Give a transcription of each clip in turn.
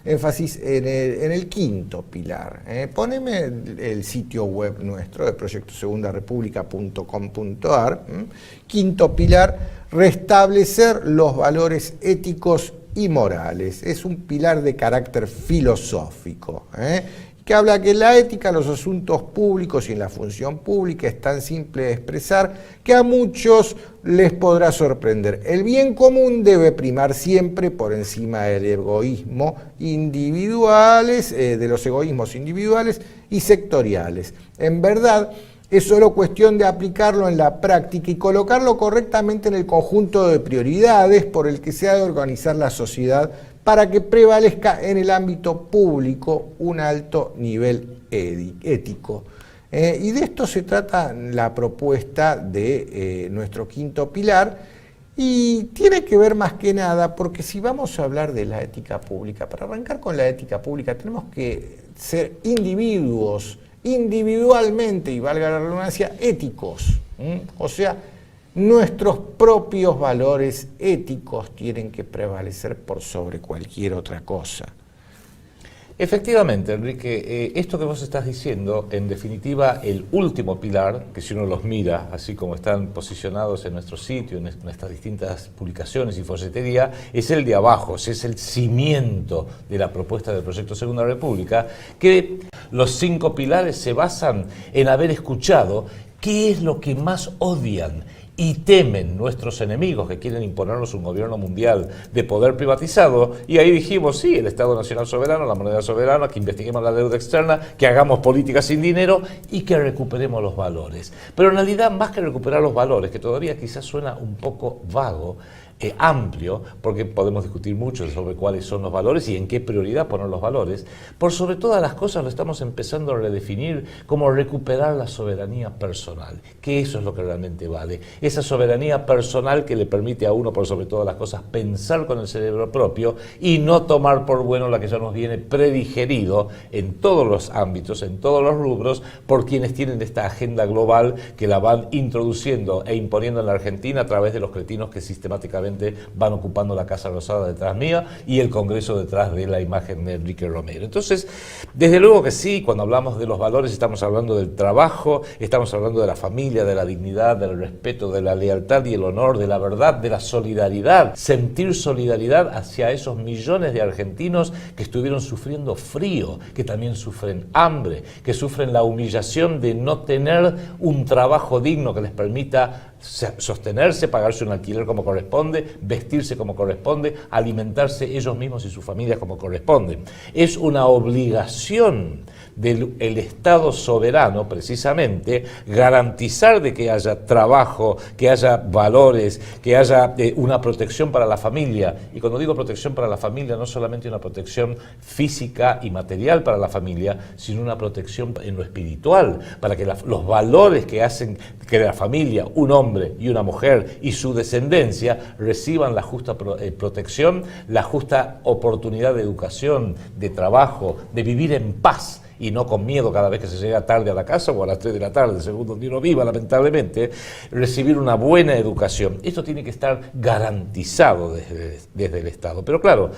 énfasis en el quinto pilar. Poneme el sitio web nuestro de proyectosegundarepublica.com.ar. Quinto pilar, restablecer los valores éticos y morales. Es un pilar de carácter filosófico, que habla que la ética en los asuntos públicos y en la función pública es tan simple de expresar que a muchos les podrá sorprender. El bien común debe primar siempre por encima del egoísmo individuales, de los egoísmos individuales y sectoriales. En verdad, es solo cuestión de aplicarlo en la práctica y colocarlo correctamente en el conjunto de prioridades por el que se ha de organizar la sociedad para que prevalezca en el ámbito público un alto nivel ético. Y de esto se trata la propuesta de nuestro quinto pilar, y tiene que ver más que nada, porque si vamos a hablar de la ética pública, para arrancar con la ética pública tenemos que ser individuos, individualmente, y valga la redundancia, éticos. O sea, nuestros propios valores éticos tienen que prevalecer por sobre cualquier otra cosa. Efectivamente, Enrique, esto que vos estás diciendo, en definitiva, el último pilar, que si uno los mira, así como están posicionados en nuestro sitio, en nuestras distintas publicaciones y folletería, es el de abajo, es el cimiento de la propuesta del Proyecto Segunda República, que los 5 pilares se basan en haber escuchado qué es lo que más odian y temen nuestros enemigos que quieren imponernos un gobierno mundial de poder privatizado, y ahí dijimos, sí, el Estado Nacional soberano, la moneda soberana, que investiguemos la deuda externa, que hagamos políticas sin dinero y que recuperemos los valores. Pero en realidad, más que recuperar los valores, que todavía quizás suena un poco vago, amplio, porque podemos discutir mucho sobre cuáles son los valores y en qué prioridad poner los valores, por sobre todas las cosas lo estamos empezando a redefinir como recuperar la soberanía personal, que eso es lo que realmente vale, esa soberanía personal que le permite a uno, por sobre todas las cosas, pensar con el cerebro propio y no tomar por bueno la que ya nos viene predigerido en todos los ámbitos, en todos los rubros, por quienes tienen esta agenda global que la van introduciendo e imponiendo en la Argentina a través de los cretinos que sistemáticamente van ocupando la Casa Rosada detrás mía y el Congreso detrás de la imagen de Enrique Romero. Entonces, desde luego que sí, cuando hablamos de los valores estamos hablando del trabajo, estamos hablando de la familia, de la dignidad, del respeto, de la lealtad y el honor, de la verdad, de la solidaridad, sentir solidaridad hacia esos millones de argentinos que estuvieron sufriendo frío, que también sufren hambre, que sufren la humillación de no tener un trabajo digno que les permita sostenerse, pagarse un alquiler como corresponde, vestirse como corresponde, alimentarse ellos mismos y sus familias como corresponde. Es una obligación del Estado soberano, precisamente, garantizar de que haya trabajo, que haya valores, que haya una protección para la familia. Y cuando digo protección para la familia, no solamente una protección física y material para la familia, sino una protección en lo espiritual, para que los valores que hacen que la familia, un hombre y una mujer y su descendencia reciban la justa protección, la justa oportunidad de educación, de trabajo, de vivir en paz y no con miedo cada vez que se llega tarde a la casa o a las 3 de la tarde, según donde uno viva, lamentablemente, recibir una buena educación. Esto tiene que estar garantizado desde el Estado. Pero claro,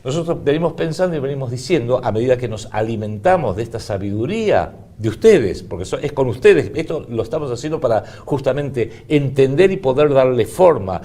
nosotros venimos pensando y venimos diciendo, a medida que nos alimentamos de esta sabiduría de ustedes, porque es con ustedes, esto lo estamos haciendo para justamente entender y poder darle forma,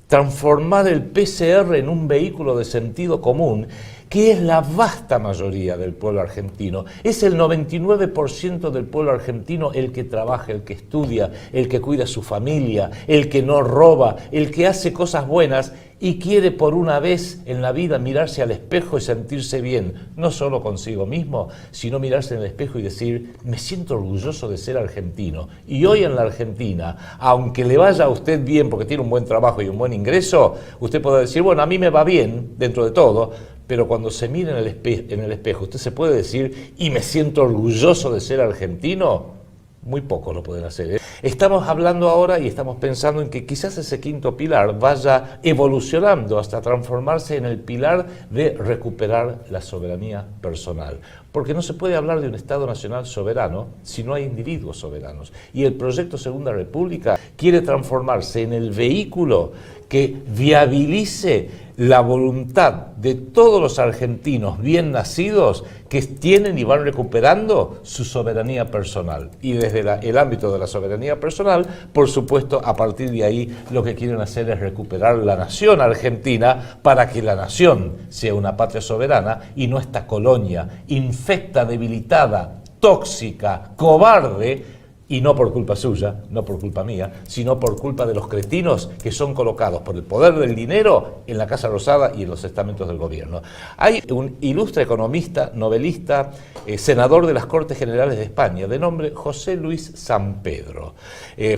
transformar el PCR en un vehículo de sentido común, que es la vasta mayoría del pueblo argentino. Es el 99% del pueblo argentino el que trabaja, el que estudia, el que cuida a su familia, el que no roba, el que hace cosas buenas y quiere por una vez en la vida mirarse al espejo y sentirse bien, no solo consigo mismo, sino mirarse en el espejo y decir, me siento orgulloso de ser argentino. Y hoy en la Argentina, aunque le vaya a usted bien porque tiene un buen trabajo y un buen ingreso, usted puede decir, bueno, a mí me va bien dentro de todo, pero cuando se mira en el espejo, ¿usted se puede decir, y me siento orgulloso de ser argentino? Muy pocos lo pueden hacer, ¿eh? Estamos hablando ahora y estamos pensando en que quizás ese quinto pilar vaya evolucionando hasta transformarse en el pilar de recuperar la soberanía personal. Porque no se puede hablar de un Estado nacional soberano si no hay individuos soberanos. Y el proyecto Segunda República quiere transformarse en el vehículo que viabilice la voluntad de todos los argentinos bien nacidos que tienen y van recuperando su soberanía personal. Y desde el ámbito de la soberanía personal, por supuesto, a partir de ahí lo que quieren hacer es recuperar la nación argentina para que la nación sea una patria soberana y no esta colonia infecta, debilitada, tóxica, cobarde, y no por culpa suya, no por culpa mía, sino por culpa de los cretinos que son colocados por el poder del dinero en la Casa Rosada y en los estamentos del gobierno. Hay un ilustre economista, novelista, senador de las Cortes Generales de España, de nombre José Luis Sampedro.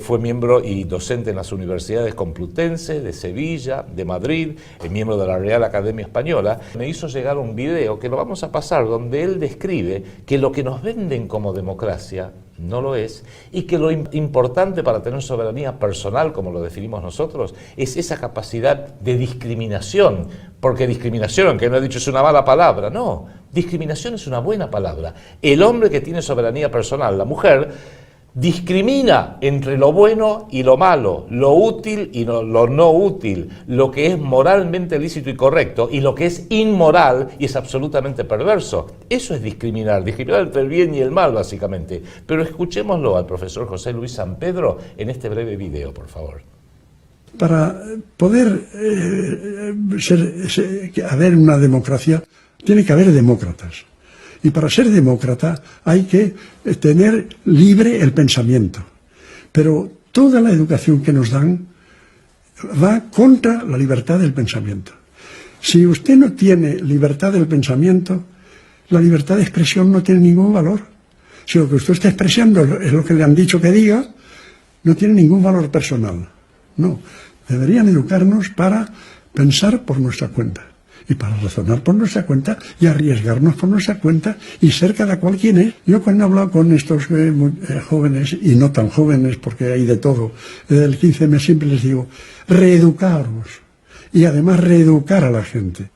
Fue miembro y docente en las universidades Complutense, de Sevilla, de Madrid, miembro de la Real Academia Española. Me hizo llegar un video que lo vamos a pasar, donde él describe que lo que nos venden como democracia no lo es, y que lo importante para tener soberanía personal, como lo definimos nosotros, es esa capacidad de discriminación, porque discriminación, aunque no he dicho es una mala palabra, no, discriminación es una buena palabra. El hombre que tiene soberanía personal, la mujer, discrimina entre lo bueno y lo malo, lo útil y lo no útil, lo que es moralmente lícito y correcto y lo que es inmoral y es absolutamente perverso. Eso es discriminar entre el bien y el mal, básicamente. Pero escuchémoslo al profesor José Luis Sampedro en este breve video, por favor. Para poder haber una democracia, tiene que haber demócratas. Y para ser demócrata hay que tener libre el pensamiento. Pero toda la educación que nos dan va contra la libertad del pensamiento. Si usted no tiene libertad del pensamiento, la libertad de expresión no tiene ningún valor. Si lo que usted está expresando es lo que le han dicho que diga, no tiene ningún valor personal. No, deberían educarnos para pensar por nuestra cuenta. Y para razonar por nuestra cuenta y arriesgarnos por nuestra cuenta y ser cada cual quien es. Yo cuando he hablado con estos jóvenes, y no tan jóvenes porque hay de todo, desde el 15 siempre les digo, reeducaros y además reeducar a la gente.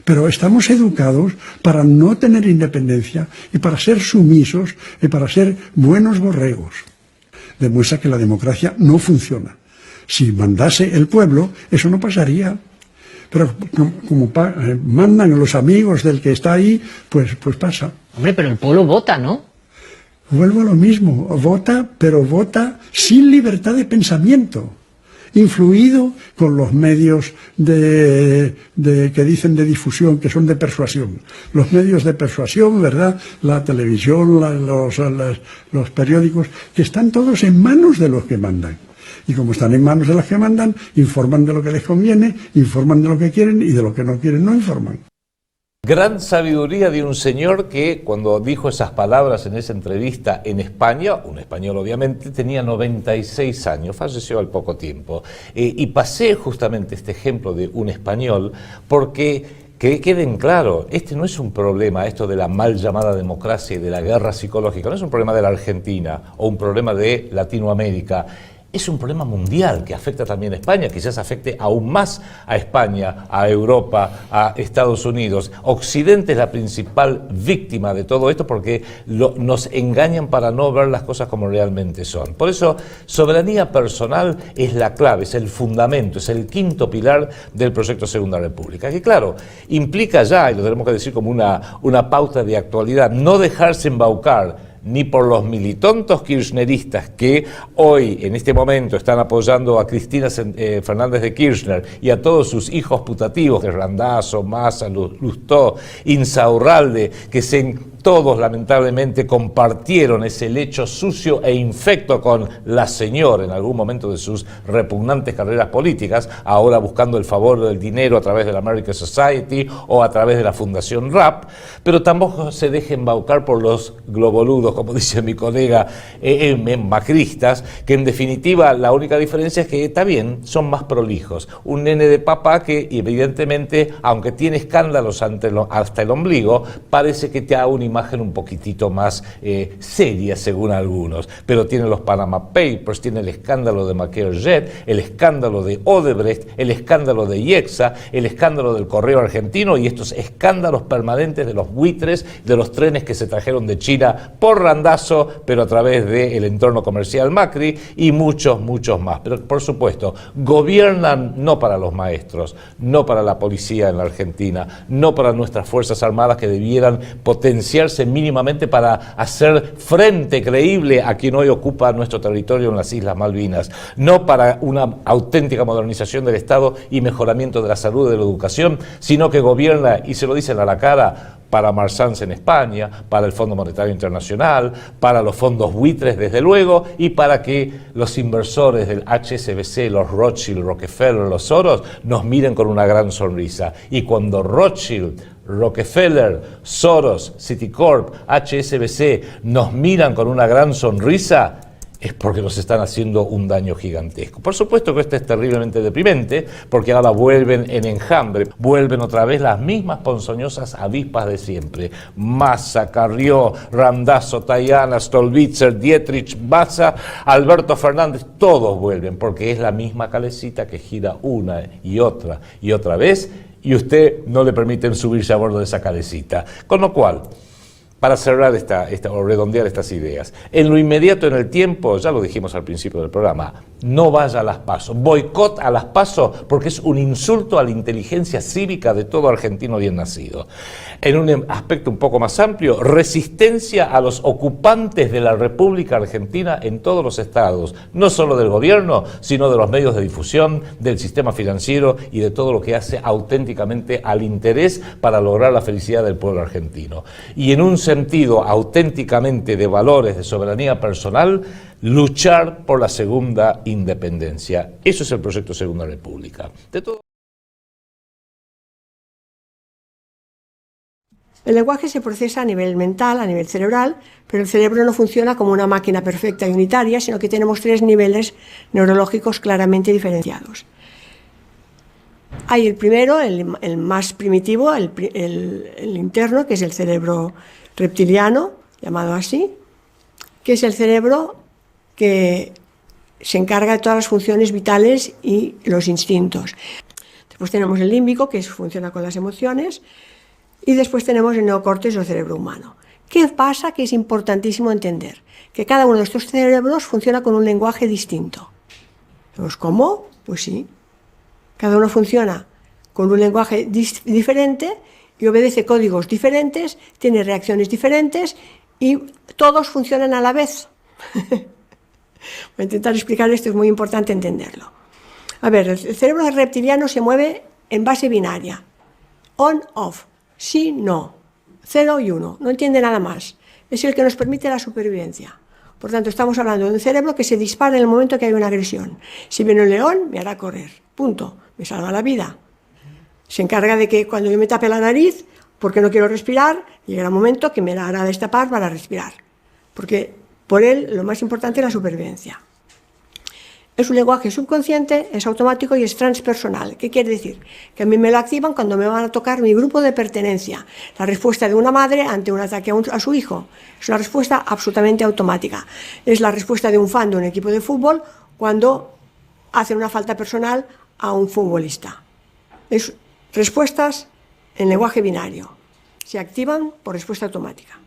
Pero estamos educados para no tener independencia y para ser sumisos y para ser buenos borregos. Demuestra que la democracia no funciona. Si mandase el pueblo, eso no pasaría. Pero como mandan los amigos del que está ahí, pues pasa. Hombre, pero el pueblo vota, ¿no? Vuelvo a lo mismo, vota, pero vota sin libertad de pensamiento, influido con los medios que dicen de difusión, que son de persuasión. Los medios de persuasión, ¿verdad? La televisión, los periódicos, que están todos en manos de los que mandan. Y como están en manos de los que mandan, informan de lo que les conviene, informan de lo que quieren y de lo que no quieren no informan. Gran sabiduría de un señor que cuando dijo esas palabras en esa entrevista en España, un español obviamente, tenía 96 años, falleció al poco tiempo. Y pasé justamente este ejemplo de un español porque que queden claro, este no es un problema, esto de la mal llamada democracia y de la guerra psicológica, no es un problema de la Argentina o un problema de Latinoamérica. Es un problema mundial que afecta también a España, quizás afecte aún más a España, a Europa, a Estados Unidos. Occidente es la principal víctima de todo esto porque nos engañan para no ver las cosas como realmente son. Por eso, soberanía personal es la clave, es el fundamento, es el quinto pilar del proyecto Segunda República. Que claro, implica ya, y lo tenemos que decir como una pauta de actualidad, no dejarse embaucar ni por los militontos kirchneristas que hoy, en este momento, están apoyando a Cristina Fernández de Kirchner y a todos sus hijos putativos, de Randazzo, Massa, Lustó, Insaurralde, que todos lamentablemente compartieron ese lecho sucio e infecto con la señora en algún momento de sus repugnantes carreras políticas, ahora buscando el favor del dinero a través de la American Society o a través de la Fundación RAP, pero tampoco se dejen embaucar por los globoludos, como dice mi colega, macristas, que en definitiva la única diferencia es que está bien, son más prolijos. Un nene de papá que evidentemente, aunque tiene escándalos hasta el ombligo, parece que te da una imagen un poquitito más seria según algunos, pero tiene los Panama Papers, tiene el escándalo de Macquarie-Jet, el escándalo de Odebrecht, el escándalo de IEXA, el escándalo del Correo Argentino y estos escándalos permanentes de los buitres, de los trenes que se trajeron de China por Randazzo, pero a través del entorno comercial Macri y muchos más. Pero por supuesto, gobiernan no para los maestros, no para la policía en la Argentina, no para nuestras Fuerzas Armadas que debieran potenciarse mínimamente para hacer frente creíble a quien hoy ocupa nuestro territorio en las Islas Malvinas, no para una auténtica modernización del Estado y mejoramiento de la salud y de la educación, sino que gobierna, y se lo dicen a la cara, para Marsans en España, para el Fondo Monetario Internacional, para los fondos buitres, desde luego, y para que los inversores del HSBC, los Rothschild, Rockefeller, los Soros, nos miren con una gran sonrisa. Y cuando Rothschild, Rockefeller, Soros, Citicorp, HSBC nos miran con una gran sonrisa, es porque nos están haciendo un daño gigantesco. Por supuesto que esto es terriblemente deprimente, porque ahora vuelven en enjambre, vuelven otra vez las mismas ponzoñosas avispas de siempre. Massa, Carrió, Randazzo, Tayana, Stolbizer, Dietrich, Bassa, Alberto Fernández, todos vuelven, porque es la misma calecita que gira una y otra vez, y usted no le permiten subirse a bordo de esa calecita. Con lo cual, para cerrar o redondear estas ideas, en lo inmediato en el tiempo, ya lo dijimos al principio del programa, no vaya a las PASO, boicot a las PASO, porque es un insulto a la inteligencia cívica de todo argentino bien nacido. En un aspecto un poco más amplio, resistencia a los ocupantes de la República Argentina en todos los estados, no solo del gobierno, sino de los medios de difusión, del sistema financiero y de todo lo que hace auténticamente al interés para lograr la felicidad del pueblo argentino. Y en un sentido auténticamente de valores de soberanía personal, luchar por la segunda independencia. Eso es el proyecto Segunda República. El lenguaje se procesa a nivel mental, a nivel cerebral, pero el cerebro no funciona como una máquina perfecta y unitaria, sino que tenemos 3 niveles neurológicos claramente diferenciados. Hay el primero, el más primitivo, el interno, que es el cerebro reptiliano, llamado así, que es el cerebro que se encarga de todas las funciones vitales y los instintos. Después tenemos el límbico, que funciona con las emociones, y después tenemos el neocórtex o el cerebro humano. ¿Qué pasa? Que es importantísimo entender que cada uno de estos cerebros funciona con un lenguaje distinto. ¿Pues cómo? Pues sí. Cada uno funciona con un lenguaje diferente y obedece códigos diferentes, tiene reacciones diferentes y todos funcionan a la vez. Voy a intentar explicar esto, es muy importante entenderlo. A ver, el cerebro reptiliano se mueve en base binaria. On-off, sí, no, 0 y 1, no entiende nada más. Es el que nos permite la supervivencia. Por tanto, estamos hablando de un cerebro que se dispara en el momento que hay una agresión. Si viene un león, me hará correr, punto, me salva la vida. Se encarga de que cuando yo me tape la nariz, porque no quiero respirar, llegará un momento que me la hará destapar para respirar. Porque por él lo más importante es la supervivencia. Es un lenguaje subconsciente, es automático y es transpersonal. ¿Qué quiere decir? Que a mí me lo activan cuando me van a tocar mi grupo de pertenencia. La respuesta de una madre ante un ataque a su hijo. Es una respuesta absolutamente automática. Es la respuesta de un fan de un equipo de fútbol cuando hace una falta personal a un futbolista. Es respuestas en lenguaje binario. Se activan por respuesta automática.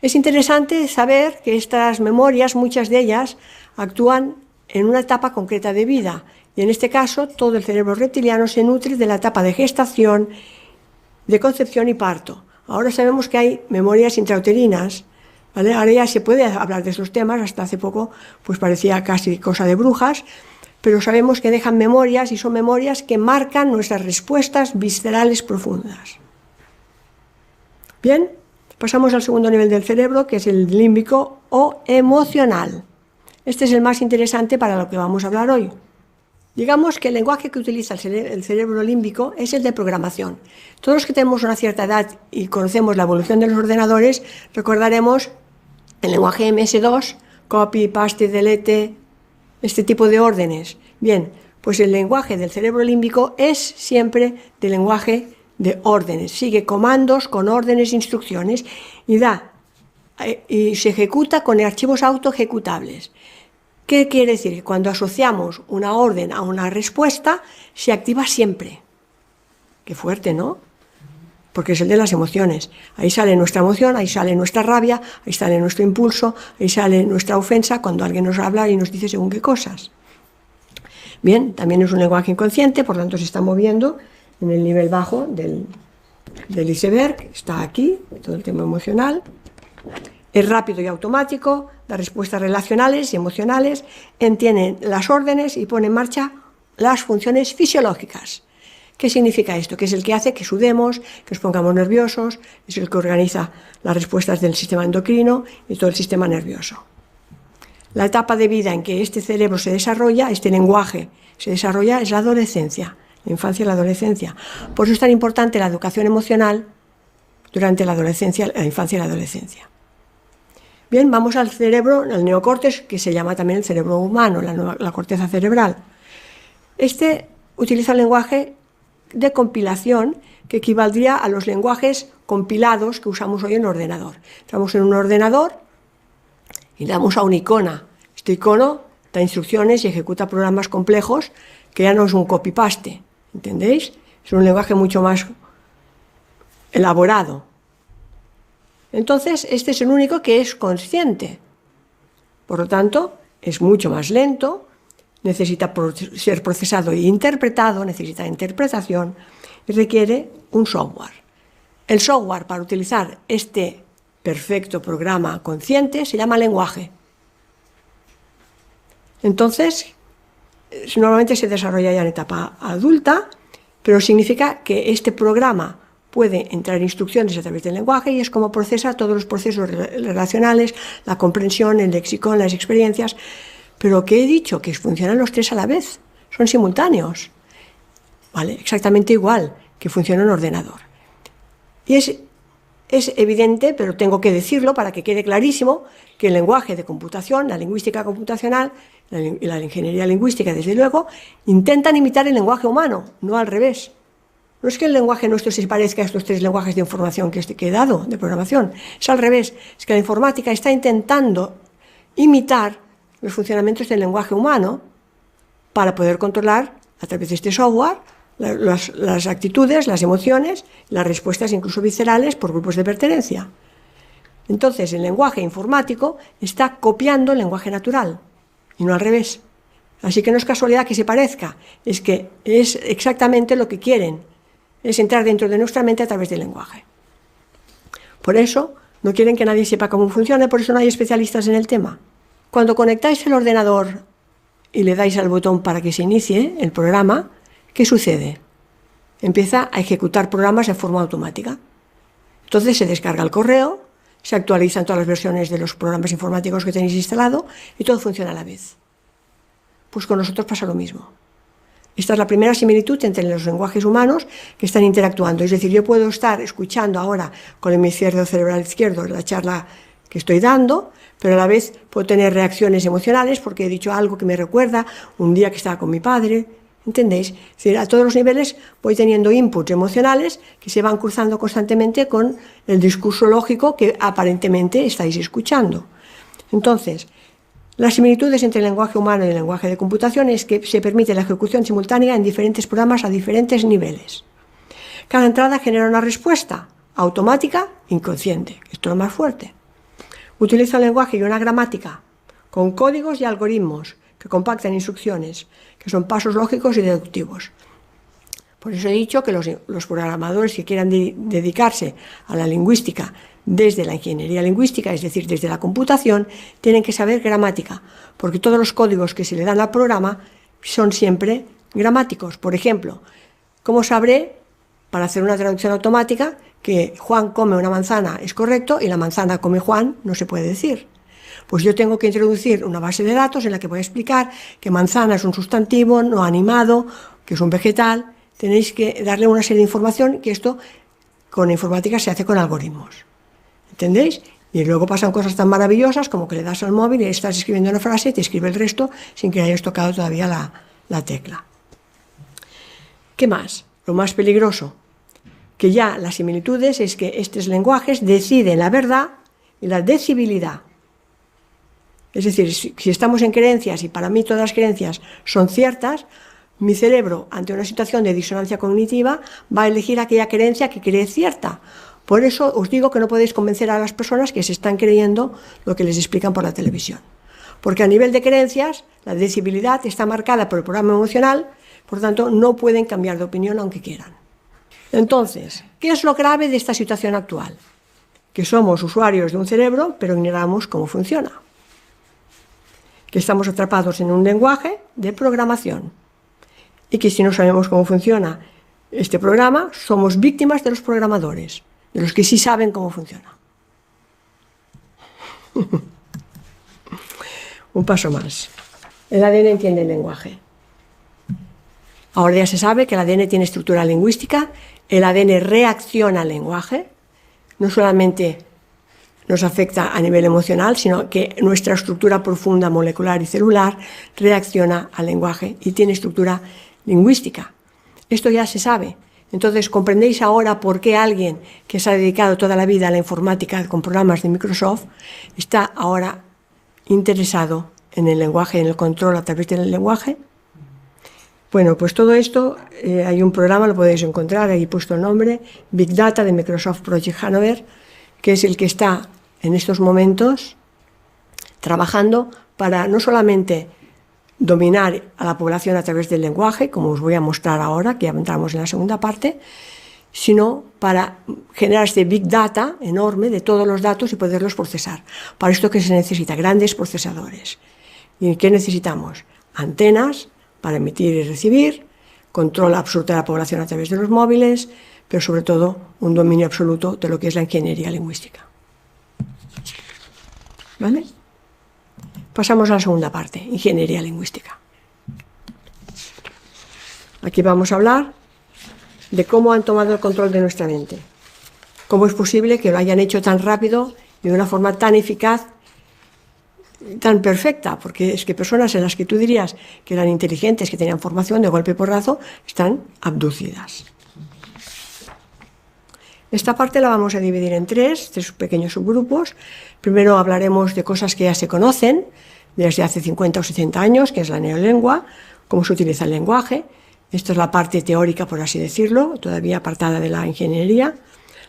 Es interesante saber que estas memorias, muchas de ellas, actúan en una etapa concreta de vida. Y en este caso, todo el cerebro reptiliano se nutre de la etapa de gestación, de concepción y parto. Ahora sabemos que hay memorias intrauterinas, ¿vale? Ahora ya se puede hablar de estos temas, hasta hace poco pues parecía casi cosa de brujas, pero sabemos que dejan memorias y son memorias que marcan nuestras respuestas viscerales profundas. Bien, pasamos al segundo nivel del cerebro, que es el límbico o emocional. Este es el más interesante para lo que vamos a hablar hoy. Digamos que el lenguaje que utiliza el cerebro límbico es el de programación. Todos los que tenemos una cierta edad y conocemos la evolución de los ordenadores, recordaremos el lenguaje MS2, copy, paste, delete, este tipo de órdenes. Bien, pues el lenguaje del cerebro límbico es siempre del lenguaje de órdenes. Sigue comandos con órdenes, instrucciones y se ejecuta con archivos autoejecutables. ¿Qué quiere decir? Que cuando asociamos una orden a una respuesta, se activa siempre. Qué fuerte, ¿no? porque es el de las emociones. Ahí sale nuestra emoción, ahí sale nuestra rabia, ahí sale nuestro impulso, ahí sale nuestra ofensa cuando alguien nos habla y nos dice según qué cosas. Bien, también es un lenguaje inconsciente, por tanto se está moviendo en el nivel bajo del iceberg, está aquí, todo el tema emocional. Es rápido y automático, da respuestas relacionales y emocionales, entiende las órdenes y pone en marcha las funciones fisiológicas. ¿Qué significa esto? Que es el que hace que sudemos, que nos pongamos nerviosos, es el que organiza las respuestas del sistema endocrino y todo el sistema nervioso. La etapa de vida en que este cerebro se desarrolla, este lenguaje se desarrolla, es la adolescencia, la infancia y la adolescencia. Por eso es tan importante la educación emocional durante la adolescencia, la infancia y la adolescencia. Bien, vamos al cerebro, al neocórtex, que se llama también el cerebro humano, la corteza cerebral. Este utiliza un lenguaje de compilación que equivaldría a los lenguajes compilados que usamos hoy en un ordenador. Estamos en un ordenador y le damos a un icono. Este icono da instrucciones y ejecuta programas complejos que ya no es un copy-paste, ¿entendéis? Es un lenguaje mucho más elaborado. Entonces, este es el único que es consciente. Por lo tanto, es mucho más lento, necesita ser procesado e interpretado, necesita interpretación y requiere un software. El software para utilizar este perfecto programa consciente se llama lenguaje. Entonces, normalmente se desarrolla ya en etapa adulta, pero significa que este programa puede entrar instrucciones a través del lenguaje y es como procesa todos los procesos relacionales, la comprensión, el léxico, las experiencias. Pero ¿qué he dicho? Que funcionan los tres a la vez, son simultáneos. ¿Vale? Exactamente igual que funciona un ordenador. Y es evidente, pero tengo que decirlo para que quede clarísimo, que el lenguaje de computación, la lingüística computacional y la ingeniería lingüística, desde luego, intentan imitar el lenguaje humano, no al revés. No es que el lenguaje nuestro se parezca a estos tres lenguajes de información que he dado, de programación, es al revés, es que la informática está intentando imitar los funcionamientos del lenguaje humano para poder controlar a través de este software las actitudes, las emociones, las respuestas incluso viscerales por grupos de pertenencia. Entonces el lenguaje informático está copiando el lenguaje natural y no al revés. Así que no es casualidad que se parezca, es que es exactamente lo que quieren, es entrar dentro de nuestra mente a través del lenguaje. Por eso no quieren que nadie sepa cómo funciona, por eso no hay especialistas en el tema. Cuando conectáis el ordenador y le dais al botón para que se inicie el programa, ¿qué sucede? Empieza a ejecutar programas de forma automática. Entonces se descarga el correo, se actualizan todas las versiones de los programas informáticos que tenéis instalado y todo funciona a la vez. Pues con nosotros pasa lo mismo. Esta es la primera similitud entre los lenguajes humanos que están interactuando. Es decir, yo puedo estar escuchando ahora con el hemisferio cerebral izquierdo la charla que estoy dando, pero a la vez puedo tener reacciones emocionales porque he dicho algo que me recuerda un día que estaba con mi padre. ¿Entendéis? Es decir, a todos los niveles voy teniendo inputs emocionales que se van cruzando constantemente con el discurso lógico que aparentemente estáis escuchando. Entonces, las similitudes entre el lenguaje humano y el lenguaje de computación es que se permite la ejecución simultánea en diferentes programas a diferentes niveles. Cada entrada genera una respuesta automática inconsciente, esto es lo más fuerte. Utiliza un lenguaje y una gramática con códigos y algoritmos que compactan instrucciones, que son pasos lógicos y deductivos. Por eso he dicho que los programadores que quieran dedicarse a la lingüística desde la ingeniería lingüística, es decir, desde la computación, tienen que saber gramática, porque todos los códigos que se le dan al programa son siempre gramáticos. Por ejemplo, ¿cómo sabré, para hacer una traducción automática, que Juan come una manzana es correcto y la manzana come Juan no se puede decir? Pues yo tengo que introducir una base de datos en la que voy a explicar que manzana es un sustantivo no animado, que es un vegetal. Tenéis que darle una serie de información, que esto con informática se hace con algoritmos. ¿Entendéis? Y luego pasan cosas tan maravillosas como que le das al móvil y estás escribiendo una frase y te escribe el resto sin que hayas tocado todavía la tecla. ¿Qué más? Lo más peligroso, que ya las similitudes es que estos lenguajes deciden la verdad y la decibilidad. Es decir, si estamos en creencias y para mí todas las creencias son ciertas, Mi cerebro, ante una situación de disonancia cognitiva, va a elegir aquella creencia que cree cierta. Por eso os digo que no podéis convencer a las personas que se están creyendo lo que les explican por la televisión. Porque a nivel de creencias, la decibilidad está marcada por el programa emocional, por tanto, no pueden cambiar de opinión aunque quieran. Entonces, ¿qué es lo grave de esta situación actual? Que somos usuarios de un cerebro, pero ignoramos cómo funciona. Que estamos atrapados en un lenguaje de programación. Y que si no sabemos cómo funciona este programa, somos víctimas de los programadores, de los que sí saben cómo funciona. Un paso más. El ADN entiende el lenguaje. Ahora ya se sabe que el ADN tiene estructura lingüística, el ADN reacciona al lenguaje, no solamente nos afecta a nivel emocional, sino que nuestra estructura profunda molecular y celular reacciona al lenguaje y tiene estructura lingüística. Esto ya se sabe. Entonces, ¿comprendéis ahora por qué alguien que se ha dedicado toda la vida a la informática con programas de Microsoft está ahora interesado en el lenguaje, en el control a través del lenguaje? Bueno, pues todo esto, hay un programa, lo podéis encontrar, ahí he puesto el nombre, Big Data de Microsoft Project Hanover, que es el que está en estos momentos trabajando para no solamente dominar a la población a través del lenguaje, como os voy a mostrar ahora, que ya entramos en la segunda parte, sino para generar este Big Data enorme de todos los datos y poderlos procesar. Para esto que se necesita grandes procesadores. ¿Y qué necesitamos? Antenas para emitir y recibir, control absoluto de la población a través de los móviles, pero sobre todo un dominio absoluto de lo que es la ingeniería lingüística. ¿Vale? Pasamos a la segunda parte, ingeniería lingüística. Aquí vamos a hablar de cómo han tomado el control de nuestra mente. Cómo es posible que lo hayan hecho tan rápido y de una forma tan eficaz, tan perfecta, porque es que personas en las que tú dirías que eran inteligentes, que tenían formación, de golpe y porrazo, están abducidas. Esta parte la vamos a dividir en tres pequeños subgrupos. Primero hablaremos de cosas que ya se conocen desde hace 50 o 60 años, que es la neolengua, cómo se utiliza el lenguaje. Esta es la parte teórica, por así decirlo, todavía apartada de la ingeniería.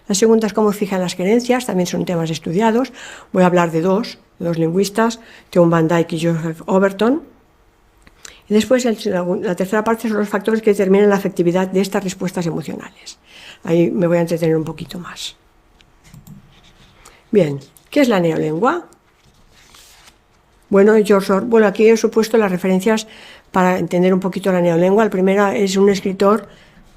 La segunda es cómo fijan las creencias, también son temas estudiados. Voy a hablar de dos lingüistas, John Van Dyke y Joseph Overton. Y después la tercera parte son los factores que determinan la afectividad de estas respuestas emocionales. Ahí me voy a entretener un poquito más. Bien, ¿qué es la neolengua? Bueno, aquí os he puesto las referencias para entender un poquito la neolengua. El primero es un escritor,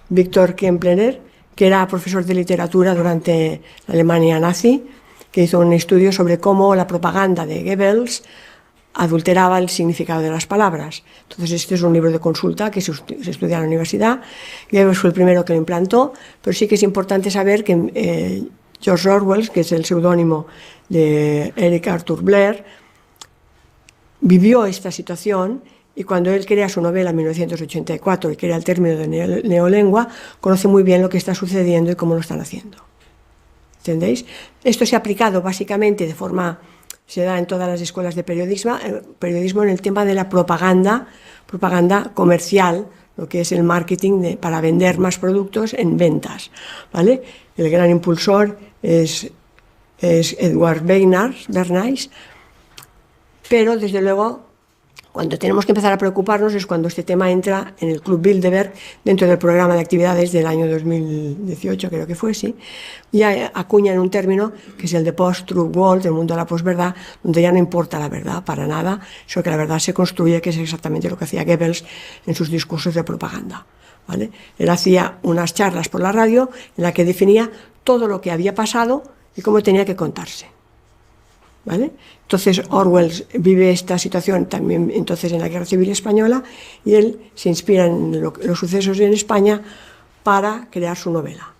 Victor Kempler, que era profesor de literatura durante la Alemania nazi, que hizo un estudio sobre cómo la propaganda de Goebbels adulteraba el significado de las palabras. Entonces, este es un libro de consulta que se estudia en la universidad. Goebbels fue el primero que lo implantó, pero sí que es importante saber que George Orwell, que es el seudónimo de Eric Arthur Blair, vivió esta situación y cuando él crea su novela en 1984 y crea el término de neolengua, conoce muy bien lo que está sucediendo y cómo lo están haciendo. ¿Entendéis? Esto se ha aplicado básicamente se da en todas las escuelas de periodismo en el tema de la propaganda comercial, lo que es el marketing para vender más productos en ventas, ¿vale? El gran impulsor es Edward Bernays, pero desde luego cuando tenemos que empezar a preocuparnos es cuando este tema entra en el Club Bilderberg dentro del programa de actividades del año 2018, creo que fue, sí. Ya acuñan un término que es el de post-truth world, el mundo de la posverdad, donde ya no importa la verdad para nada, sino que la verdad se construye, que es exactamente lo que hacía Goebbels en sus discursos de propaganda, ¿vale? Él hacía unas charlas por la radio en la que definía todo lo que había pasado y cómo tenía que contarse, ¿vale? Entonces Orwell vive esta situación también entonces en la Guerra Civil Española y él se inspira en los sucesos en España para crear su novela.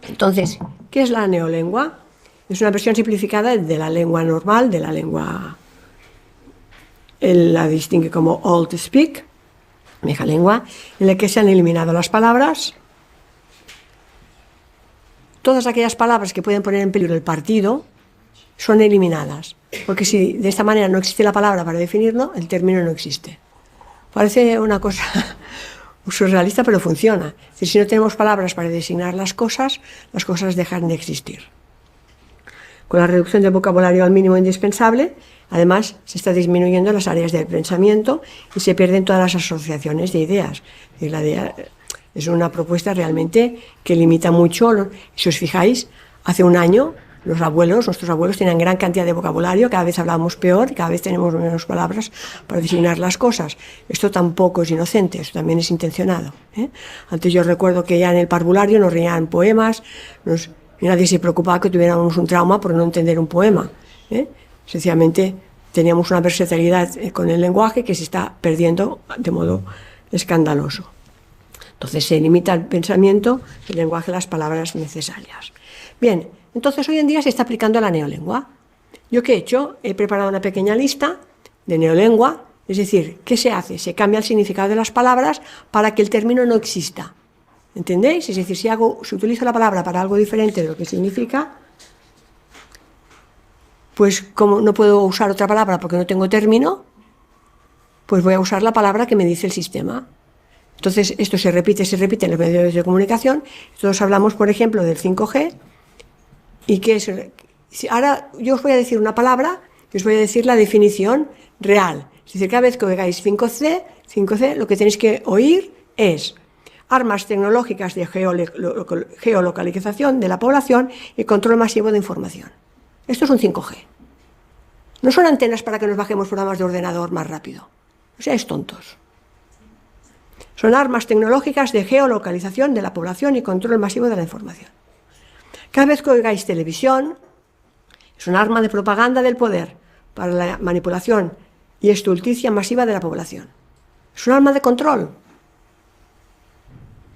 Entonces, ¿qué es la neolengua? Es una versión simplificada de la lengua normal, de la lengua, él la distingue como Old Speak, vieja lengua, en la que se han eliminado las palabras, todas aquellas palabras que pueden poner en peligro el partido son eliminadas. Porque si de esta manera no existe la palabra para definirlo, el término no existe. Parece una cosa surrealista, pero funciona. Es decir, si no tenemos palabras para designar las cosas dejan de existir. Con la reducción del vocabulario al mínimo indispensable, además se está disminuyendo las áreas del pensamiento y se pierden todas las asociaciones de ideas. Y la idea es una propuesta realmente que limita mucho. Si os fijáis, hace un año nuestros abuelos tenían gran cantidad de vocabulario, cada vez hablábamos peor y cada vez tenemos menos palabras para designar las cosas. Esto tampoco es inocente, esto también es intencionado, ¿eh? Antes yo recuerdo que ya en el parvulario nos reían poemas, y nadie se preocupaba que tuviéramos un trauma por no entender un poema, ¿eh? Sencillamente teníamos una versatilidad con el lenguaje que se está perdiendo de modo escandaloso. Entonces se limita el pensamiento, el lenguaje, las palabras necesarias. Bien, entonces hoy en día se está aplicando la neolengua. ¿Yo qué he hecho? He preparado una pequeña lista de neolengua, es decir, ¿qué se hace? Se cambia el significado de las palabras para que el término no exista. ¿Entendéis? Es decir, si utilizo la palabra para algo diferente de lo que significa, pues como no puedo usar otra palabra porque no tengo término, pues voy a usar la palabra que me dice el sistema. Entonces esto se repite en los medios de comunicación. Todos hablamos, por ejemplo, del 5G, y que es, ahora yo os voy a decir una palabra y os voy a decir la definición real. Es decir, cada vez que oigáis 5C, lo que tenéis que oír es armas tecnológicas de geolocalización de la población y control masivo de información. Esto es un 5G. No son antenas para que nos bajemos programas de ordenador más rápido. No seáis tontos. Son armas tecnológicas de geolocalización de la población y control masivo de la información. Cada vez que oigáis televisión, es un arma de propaganda del poder para la manipulación y estulticia masiva de la población. Es un arma de control.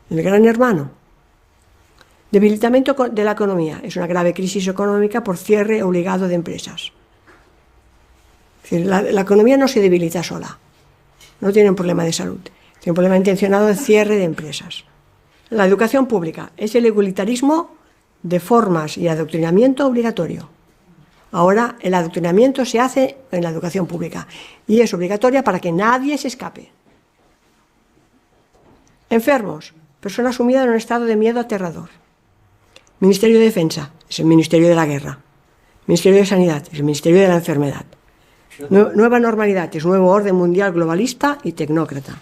El gran hermano. Debilitamiento de la economía. Es una grave crisis económica por cierre obligado de empresas. Es decir, la economía no se debilita sola. No tiene un problema de salud. Tiene un problema intencionado de cierre de empresas. La educación pública es el igualitarismo de formas y adoctrinamiento obligatorio. Ahora el adoctrinamiento se hace en la educación pública y es obligatoria para que nadie se escape. Enfermos, persona sumida en un estado de miedo aterrador. Ministerio de Defensa, es el Ministerio de la Guerra. Ministerio de Sanidad, es el Ministerio de la Enfermedad. Nueva normalidad, es nuevo orden mundial globalista y tecnócrata.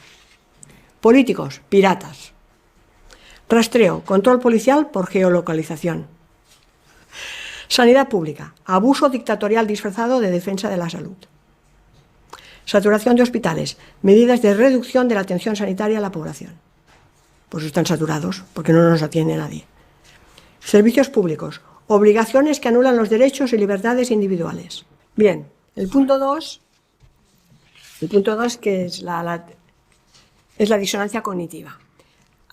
Políticos, piratas. Rastreo, control policial por geolocalización. Sanidad pública, abuso dictatorial disfrazado de defensa de la salud. Saturación de hospitales, medidas de reducción de la atención sanitaria a la población. Pues están saturados, porque no nos atiende nadie. Servicios públicos, obligaciones que anulan los derechos y libertades individuales. Bien, el punto 2, que es la disonancia cognitiva.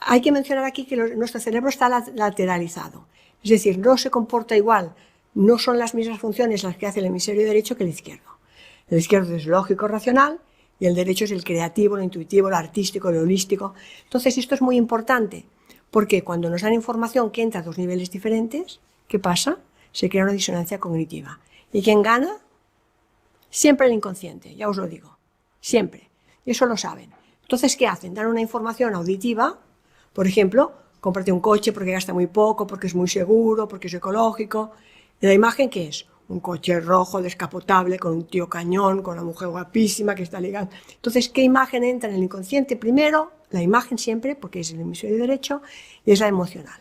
Hay que mencionar aquí que nuestro cerebro está lateralizado, es decir, no se comporta igual, no son las mismas funciones las que hace el hemisferio derecho que el izquierdo. El izquierdo es lógico, racional, y el derecho es el creativo, lo intuitivo, lo artístico, lo holístico. Entonces esto es muy importante, porque cuando nos dan información que entra a dos niveles diferentes, ¿qué pasa? Se crea una disonancia cognitiva. ¿Y quién gana? Siempre el inconsciente, ya os lo digo, siempre. Y eso lo saben. Entonces, ¿qué hacen? Dan una información auditiva, por ejemplo, cómprate un coche porque gasta muy poco, porque es muy seguro, porque es ecológico. ¿Y la imagen qué es? Un coche rojo, descapotable, con un tío cañón, con una mujer guapísima que está ligando. Entonces, ¿qué imagen entra en el inconsciente? Primero, la imagen siempre, porque es el hemisferio derecho, y es la emocional.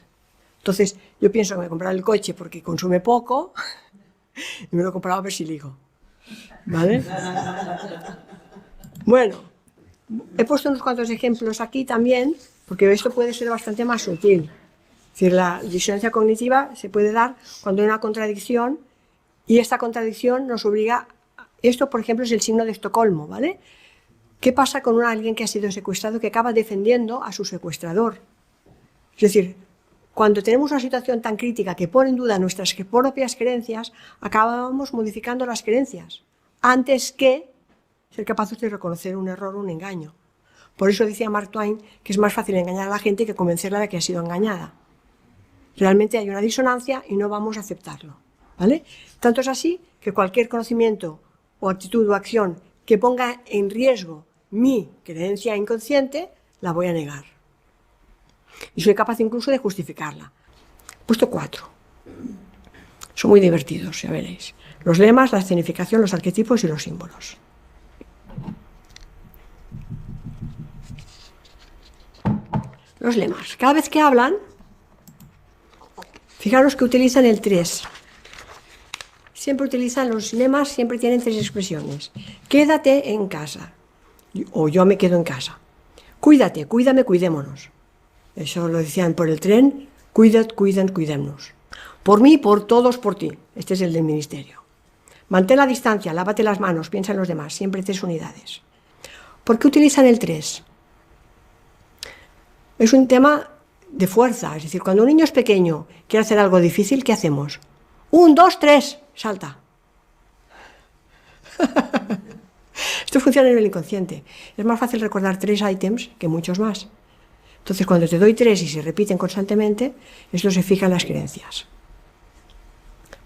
Entonces, yo pienso que me voy a comprar el coche porque consume poco, y me lo he comprado a ver si ligo. ¿Vale? Bueno, he puesto unos cuantos ejemplos aquí también, porque esto puede ser bastante más sutil. Es decir, la disonancia cognitiva se puede dar cuando hay una contradicción, y esta contradicción nos obliga... Esto, por ejemplo, es el signo de Estocolmo, ¿vale? ¿Qué pasa con alguien que ha sido secuestrado que acaba defendiendo a su secuestrador? Es decir, cuando tenemos una situación tan crítica que pone en duda nuestras propias creencias, acabamos modificando las creencias, antes que ser capaces de reconocer un error o un engaño. Por eso decía Mark Twain que es más fácil engañar a la gente que convencerla de que ha sido engañada. Realmente hay una disonancia y no vamos a aceptarlo. ¿vale? Tanto es así que cualquier conocimiento o actitud o acción que ponga en riesgo mi creencia inconsciente, la voy a negar. Y soy capaz incluso de justificarla. He puesto 4. Son muy divertidos, ya veréis. Los lemas, la escenificación, los arquetipos y los símbolos. Los lemas. Cada vez que hablan, fijaros que utilizan el 3. Siempre utilizan los lemas, siempre tienen 3 expresiones. Quédate en casa. O yo me quedo en casa. Cuídate, cuídame, cuidémonos. Eso lo decían por el tren. Cuídate, cuiden, cuidémonos. Por mí, por todos, por ti. Este es el del ministerio. Mantén la distancia, lávate las manos, piensa en los demás. Siempre 3 unidades. ¿Por qué utilizan el 3? Es un tema de fuerza. Es decir, cuando un niño es pequeño, quiere hacer algo difícil, ¿qué hacemos? 1, 2, 3, salta. Esto funciona a nivel inconsciente. Es más fácil recordar 3 ítems que muchos más. Entonces, cuando te doy 3 y se repiten constantemente, esto se fija en las creencias.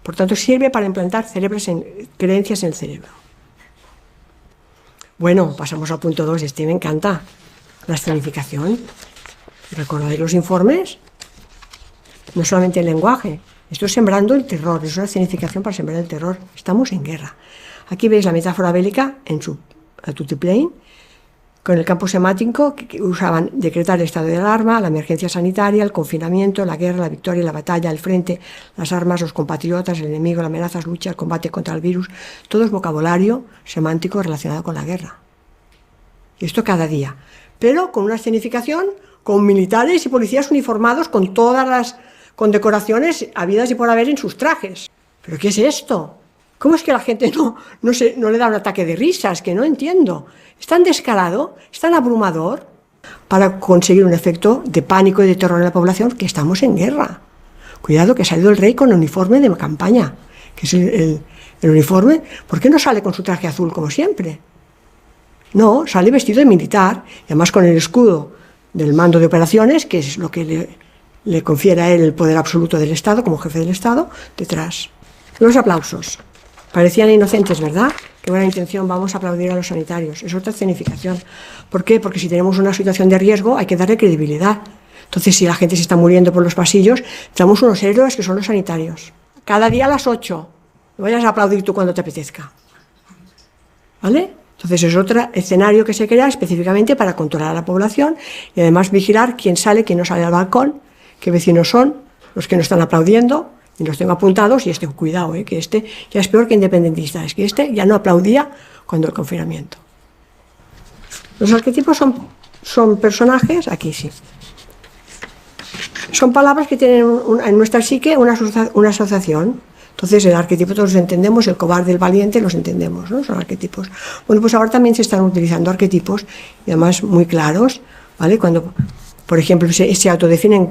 Por tanto, sirve para implantar creencias en el cerebro. Bueno, pasamos al punto 2. Este me encanta. La escenificación. ¿Recordáis los informes? No solamente el lenguaje. Esto es sembrando el terror. Es una escenificación para sembrar el terror. Estamos en guerra. Aquí veis la metáfora bélica en su altiplane, con el campo semántico que usaban decretar el estado de alarma, la emergencia sanitaria, el confinamiento, la guerra, la victoria, la batalla, el frente, las armas, los compatriotas, el enemigo, las amenazas, lucha, el combate contra el virus. Todo es vocabulario semántico relacionado con la guerra. Y esto cada día. Pero con una escenificación, con militares y policías uniformados, con todas las condecoraciones habidas y por haber en sus trajes. ¿Pero qué es esto? ¿Cómo es que la gente no le da un ataque de risas? Que no entiendo. Es tan descarado, es tan abrumador, para conseguir un efecto de pánico y de terror en la población, que estamos en guerra. Cuidado, que ha salido el rey con el uniforme de campaña, que es el uniforme. ¿Por qué no sale con su traje azul como siempre? No, sale vestido de militar, y además con el escudo del mando de operaciones, que es lo que le confiere a él el poder absoluto del Estado, como jefe del Estado, detrás. Los aplausos. Parecían inocentes, ¿verdad? Qué buena intención, vamos a aplaudir a los sanitarios. Es otra escenificación. ¿Por qué? Porque si tenemos una situación de riesgo hay que darle credibilidad. Entonces, si la gente se está muriendo por los pasillos, tenemos unos héroes que son los sanitarios. Cada día a las 8. No vayas a aplaudir tú cuando te apetezca. ¿Vale? Entonces es otro escenario que se crea específicamente para controlar a la población y además vigilar quién sale, quién no sale al balcón, qué vecinos son, los que no están aplaudiendo. Y los tengo apuntados y cuidado, que este ya es peor que independentista, es que este ya no aplaudía cuando el confinamiento. Los arquetipos son personajes, aquí sí. Son palabras que tienen en nuestra psique una asociación. Entonces el arquetipo todos los entendemos, el cobarde, el valiente, los entendemos, ¿no? Son arquetipos. Bueno, pues ahora también se están utilizando arquetipos, y además muy claros, ¿vale? Cuando, por ejemplo, se autodefinen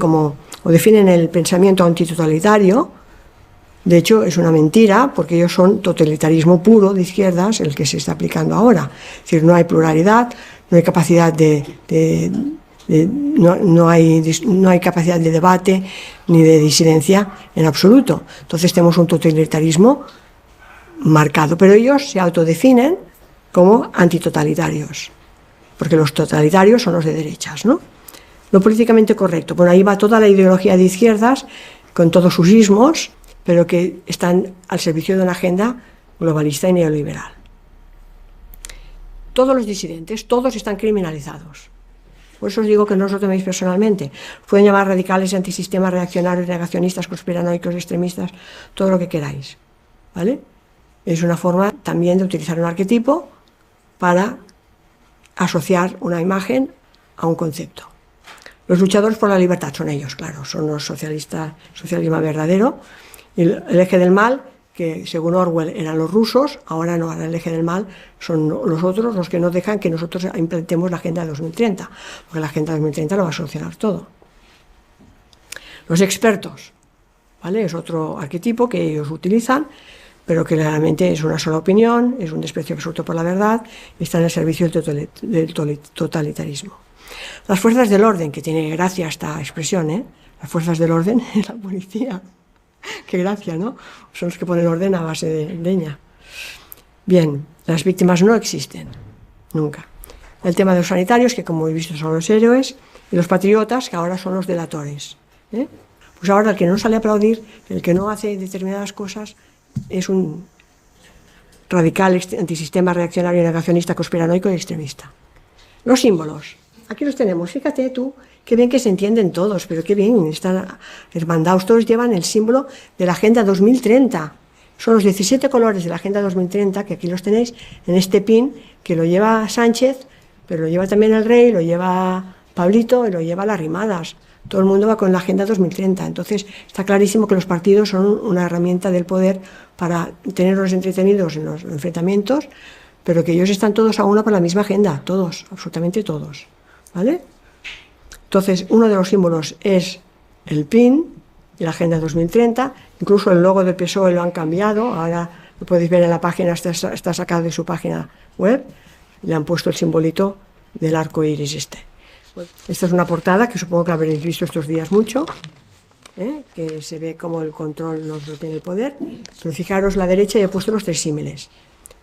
o definen el pensamiento antitotalitario. De hecho, es una mentira, porque ellos son totalitarismo puro de izquierdas, el que se está aplicando ahora. Es decir, no hay pluralidad, no hay capacidad no hay capacidad de debate ni de disidencia en absoluto. Entonces tenemos un totalitarismo marcado, pero ellos se autodefinen como antitotalitarios, porque los totalitarios son los de derechas, ¿no? Lo políticamente correcto. Bueno, ahí va toda la ideología de izquierdas, con todos sus ismos, pero que están al servicio de una agenda globalista y neoliberal. Todos los disidentes, todos están criminalizados. Por eso os digo que no os lo toméis personalmente. Pueden llamar radicales, antisistemas, reaccionarios, negacionistas, conspiranoicos, extremistas, todo lo que queráis, ¿vale? Es una forma también de utilizar un arquetipo para asociar una imagen a un concepto. Los luchadores por la libertad son ellos, claro, son los socialistas, socialismo verdadero. Y el eje del mal, que según Orwell eran los rusos, ahora no, ahora el eje del mal son los otros, los que no dejan que nosotros implantemos la Agenda 2030, porque la Agenda 2030 lo va a solucionar todo. Los expertos, ¿vale? Es otro arquetipo que ellos utilizan, pero que realmente es una sola opinión, es un desprecio absoluto por la verdad y está en el servicio del totalitarismo. Las fuerzas del orden, que tiene gracia esta expresión, las fuerzas del orden, la policía. Qué gracia, ¿no? Son los que ponen orden a base de leña. Bien, las víctimas no existen, nunca. El tema de los sanitarios, que como he visto son los héroes, y los patriotas, que ahora son los delatores. Pues ahora el que no sale a aplaudir, el que no hace determinadas cosas, es un radical, antisistema, reaccionario, negacionista, conspiranoico y extremista. Los símbolos. Aquí los tenemos. Fíjate tú, qué bien que se entienden todos, pero qué bien, están hermandados. Todos llevan el símbolo de la Agenda 2030. Son los 17 colores de la Agenda 2030, que aquí los tenéis, en este pin, que lo lleva Sánchez, pero lo lleva también el Rey, lo lleva Pablito y lo lleva las Rimadas. Todo el mundo va con la Agenda 2030. Entonces, está clarísimo que los partidos son una herramienta del poder para tenerlos entretenidos en los enfrentamientos, pero que ellos están todos a una por la misma agenda, todos, absolutamente todos, ¿vale? Entonces, uno de los símbolos es el PIN de la Agenda 2030, incluso el logo del PSOE lo han cambiado, ahora lo podéis ver en la página, está sacado de su página web, le han puesto el simbolito del arco iris este. Esta es una portada que supongo que habréis visto estos días mucho, que se ve como el control nos lo tiene el poder, pero fijaros, la derecha ya he puesto los 3 símiles.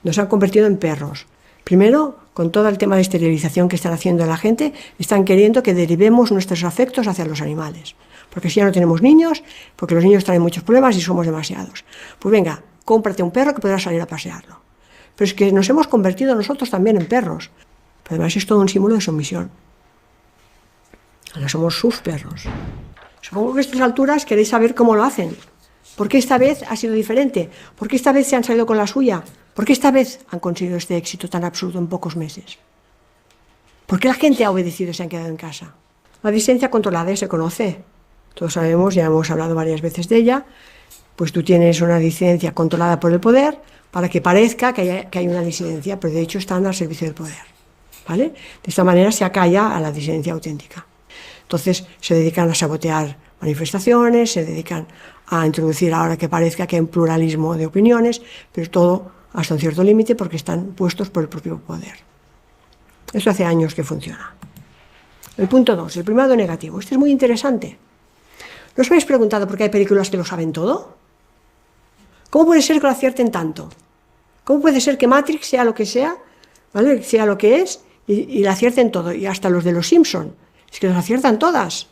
Nos han convertido en perros. Primero, con todo el tema de esterilización que están haciendo la gente, están queriendo que derivemos nuestros afectos hacia los animales. Porque si ya no tenemos niños, porque los niños traen muchos problemas y somos demasiados. Pues venga, cómprate un perro que podrás salir a pasearlo. Pero es que nos hemos convertido nosotros también en perros. Pero además es todo un símbolo de sumisión. Ahora somos sus perros. Supongo que a estas alturas queréis saber cómo lo hacen. ¿Por qué esta vez ha sido diferente? ¿Por qué esta vez se han salido con la suya? ¿Por qué esta vez han conseguido este éxito tan absurdo en pocos meses? ¿Por qué la gente ha obedecido y se han quedado en casa? La disidencia controlada ya se conoce. Todos sabemos, ya hemos hablado varias veces de ella. Pues tú tienes una disidencia controlada por el poder para que parezca que hay una disidencia, pero de hecho están al servicio del poder, ¿vale? De esta manera se acalla a la disidencia auténtica. Entonces se dedican a sabotear manifestaciones, se dedican a introducir ahora que parezca que hay un pluralismo de opiniones, pero todo hasta un cierto límite porque están puestos por el propio poder. Esto hace años que funciona. El punto 2, el primado negativo. Este es muy interesante. ¿No os habéis preguntado por qué hay películas que lo saben todo? ¿Cómo puede ser que lo acierten tanto? ¿Cómo puede ser que Matrix sea lo que sea, ¿vale? Sea lo que es, y la acierten todo? Y hasta los de los Simpson. Es que los aciertan todas.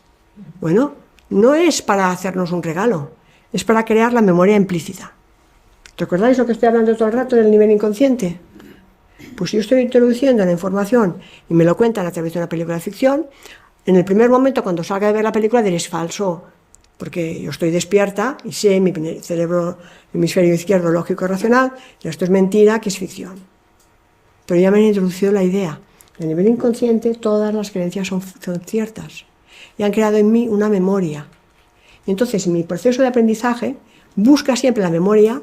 Bueno, no es para hacernos un regalo, es para crear la memoria implícita. ¿Recordáis lo que estoy hablando todo el rato del nivel inconsciente? Pues si yo estoy introduciendo la información y me lo cuentan a través de una película de ficción, en el primer momento cuando salga de ver la película diré es falso, porque yo estoy despierta y sé, mi cerebro, hemisferio izquierdo, lógico y racional, y esto es mentira, que es ficción. Pero ya me han introducido la idea. A nivel inconsciente todas las creencias son ciertas y han creado en mí una memoria. Y entonces mi proceso de aprendizaje busca siempre la memoria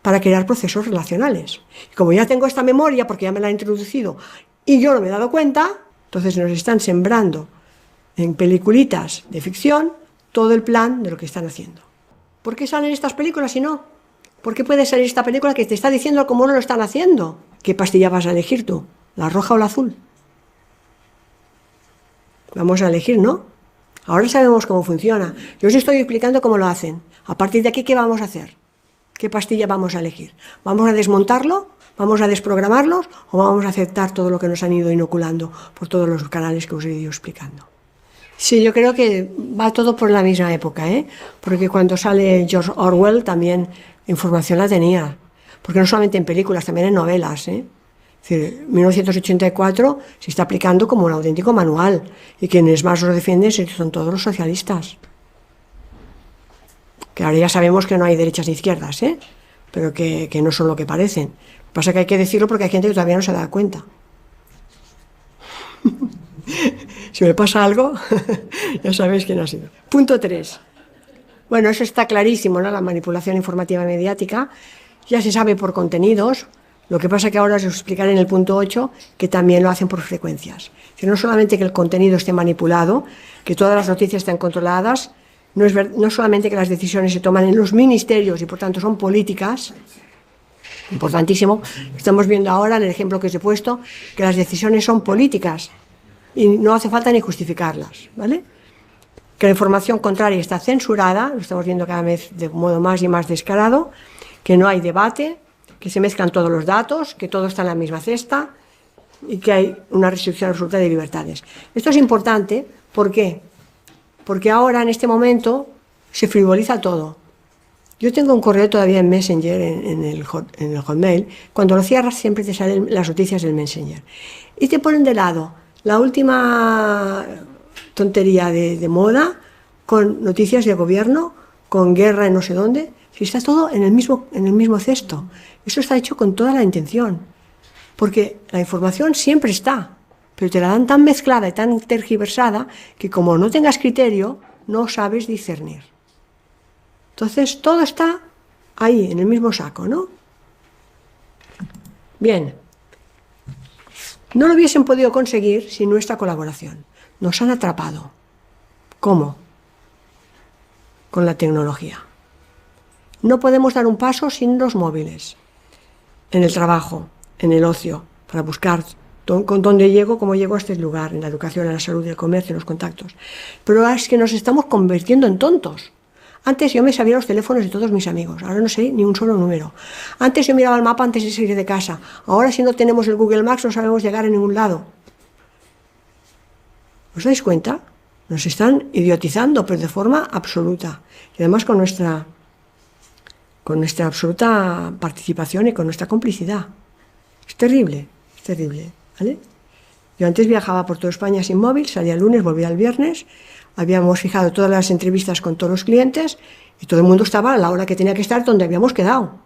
para crear procesos relacionales. Y como ya tengo esta memoria, porque ya me la han introducido y yo no me he dado cuenta, entonces nos están sembrando en peliculitas de ficción todo el plan de lo que están haciendo. ¿Por qué salen estas películas si no? ¿Por qué puede salir esta película que te está diciendo cómo no lo están haciendo? ¿Qué pastilla vas a elegir tú? ¿La roja o la azul? Vamos a elegir, ¿no? Ahora sabemos cómo funciona. Yo os estoy explicando cómo lo hacen. A partir de aquí, ¿qué vamos a hacer? ¿Qué pastilla vamos a elegir? ¿Vamos a desmontarlo? ¿Vamos a desprogramarlos? ¿O vamos a aceptar todo lo que nos han ido inoculando por todos los canales que os he ido explicando? Sí, yo creo que va todo por la misma época, porque cuando sale George Orwell también información la tenía. Porque no solamente en películas, también en novelas, Es decir, 1984 se está aplicando como un auténtico manual y quienes más lo defienden son todos los socialistas. Que ahora ya sabemos que no hay derechas ni izquierdas, pero que no son lo que parecen. Lo que pasa es que hay que decirlo porque hay gente que todavía no se da cuenta. Si me pasa algo, ya sabéis quién ha sido. Punto 3. Bueno, eso está clarísimo, ¿no? La manipulación informativa mediática. Ya se sabe por contenidos. Lo que pasa es que ahora os explicaré en el punto 8 que también lo hacen por frecuencias. Que no solamente que el contenido esté manipulado, que todas las noticias estén controladas, no solamente que las decisiones se toman en los ministerios y por tanto son políticas, importantísimo, estamos viendo ahora en el ejemplo que os he puesto, que las decisiones son políticas y no hace falta ni justificarlas, ¿vale? que la información contraria está censurada, lo estamos viendo cada vez de modo más y más descarado, que no hay debate, que se mezclan todos los datos, que todo está en la misma cesta y que hay una restricción absoluta de libertades. Esto es importante, ¿por qué? Porque ahora, en este momento, se frivoliza todo. Yo tengo un correo todavía en Messenger, en el Hotmail. Cuando lo cierras siempre te salen las noticias del Messenger. Y te ponen de lado la última tontería de moda, con noticias de gobierno, con guerra en no sé dónde. Si está todo en el mismo cesto. Eso está hecho con toda la intención. Porque la información siempre está, pero te la dan tan mezclada y tan tergiversada que como no tengas criterio, no sabes discernir. Entonces todo está ahí, en el mismo saco, ¿no? Bien. No lo hubiesen podido conseguir sin nuestra colaboración. Nos han atrapado. ¿Cómo? Con la tecnología. No podemos dar un paso sin los móviles. En el trabajo, en el ocio, para buscar con dónde llego, cómo llego a este lugar, en la educación, en la salud, en el comercio, en los contactos. Pero es que nos estamos convirtiendo en tontos. Antes yo me sabía los teléfonos de todos mis amigos, ahora no sé ni un solo número. Antes yo miraba el mapa antes de salir de casa, ahora si no tenemos el Google Maps no sabemos llegar a ningún lado. ¿Os dais cuenta? Nos están idiotizando, pero de forma absoluta. Y además con nuestra absoluta participación y con nuestra complicidad. Es terrible, ¿vale? Yo antes viajaba por toda España sin móvil, salía el lunes, volvía el viernes, habíamos fijado todas las entrevistas con todos los clientes y todo el mundo estaba a la hora que tenía que estar donde habíamos quedado.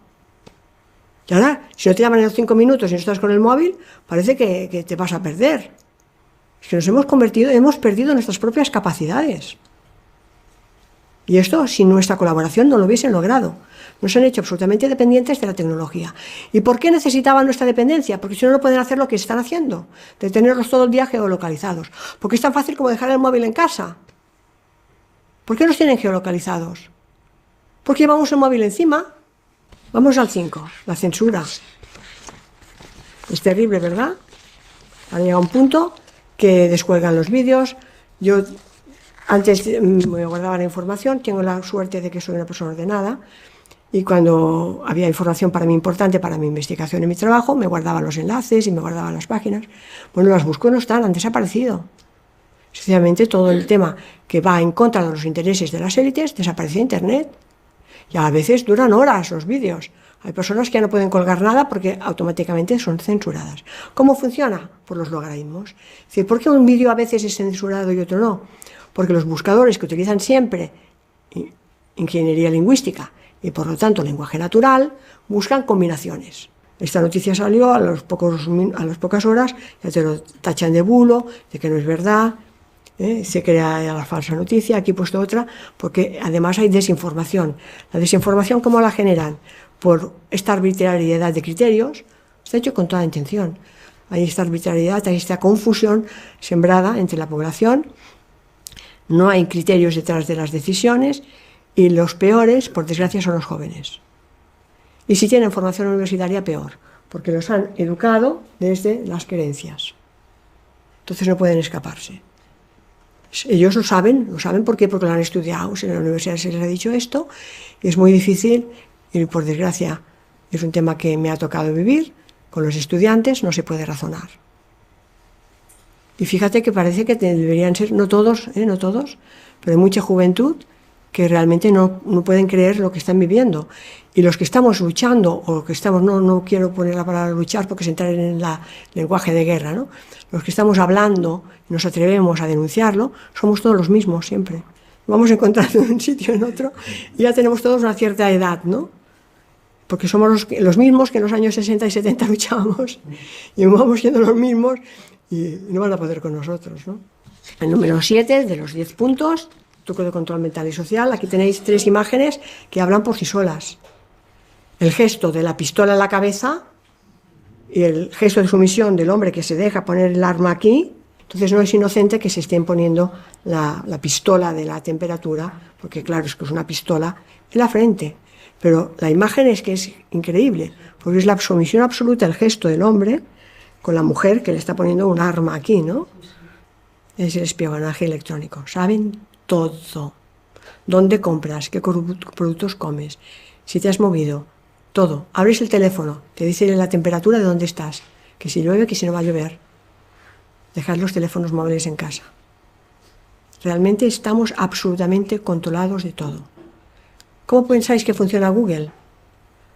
Y ahora, si no te llaman en los 5 minutos y no estás con el móvil, parece que te vas a perder. Es que nos hemos perdido nuestras propias capacidades. Y esto, sin nuestra colaboración, no lo hubiesen logrado. Nos han hecho absolutamente dependientes de la tecnología. ¿Y por qué necesitaban nuestra dependencia? Porque si no, no pueden hacer lo que están haciendo, de tenerlos todo el día geolocalizados. Porque es tan fácil como dejar el móvil en casa. ¿Por qué nos tienen geolocalizados? Porque llevamos el móvil encima. Vamos al 5, la censura. Es terrible, ¿verdad? Han llegado a un punto que descuelgan los vídeos. Yo antes me guardaba la información, tengo la suerte de que soy una persona ordenada, y cuando había información para mí importante, para mi investigación y mi trabajo, me guardaba los enlaces y me guardaba las páginas. Bueno, las busco y no están, han desaparecido. Sencillamente todo el tema que va en contra de los intereses de las élites desaparece de Internet. Y a veces duran horas los vídeos. Hay personas que ya no pueden colgar nada porque automáticamente son censuradas. ¿Cómo funciona? Por los logaritmos. Es decir, ¿por qué un vídeo a veces es censurado y otro no? Porque los buscadores que utilizan siempre ingeniería lingüística y por lo tanto lenguaje natural, buscan combinaciones. Esta noticia salió a las pocas horas, ya te lo tachan de bulo, de que no es verdad, se crea la falsa noticia, aquí he puesto otra, porque además hay desinformación. La desinformación, ¿cómo la generan? Por esta arbitrariedad de criterios, está hecho con toda intención. Hay esta arbitrariedad, hay esta confusión sembrada entre la población, no hay criterios detrás de las decisiones y los peores, por desgracia, son los jóvenes. Y si tienen formación universitaria, peor, porque los han educado desde las creencias. Entonces no pueden escaparse. Ellos lo saben ¿por qué? Porque lo han estudiado, en la universidad se les ha dicho esto, y es muy difícil, y por desgracia es un tema que me ha tocado vivir, con los estudiantes no se puede razonar. Y fíjate que parece que deberían ser, no todos, pero hay mucha juventud que realmente no pueden creer lo que están viviendo. Y los que estamos luchando, o que estamos, no quiero poner la palabra luchar porque es entrar en el lenguaje de guerra, ¿no? Los que estamos hablando y nos atrevemos a denunciarlo, somos todos los mismos siempre. Vamos encontrando en un sitio en otro y ya tenemos todos una cierta edad, ¿no? Porque somos los mismos que en los años 60 y 70 luchábamos y vamos siendo los mismos y no van a poder con nosotros, ¿no? El número 7 de los 10 puntos, truco de control mental y social. Aquí tenéis 3 imágenes que hablan por sí solas. El gesto de la pistola en la cabeza y el gesto de sumisión del hombre que se deja poner el arma aquí. Entonces no es inocente que se estén poniendo la pistola de la temperatura, porque claro, es que es una pistola en la frente. Pero la imagen es que es increíble, porque es la sumisión absoluta, el gesto del hombre con la mujer que le está poniendo un arma aquí, ¿no? Es el espionaje electrónico. Saben todo. ¿Dónde compras? ¿Qué productos comes? Si te has movido, todo. Abres el teléfono, te dice la temperatura de dónde estás, que si llueve, que si no va a llover. Dejad los teléfonos móviles en casa. Realmente estamos absolutamente controlados de todo. ¿Cómo pensáis que funciona Google?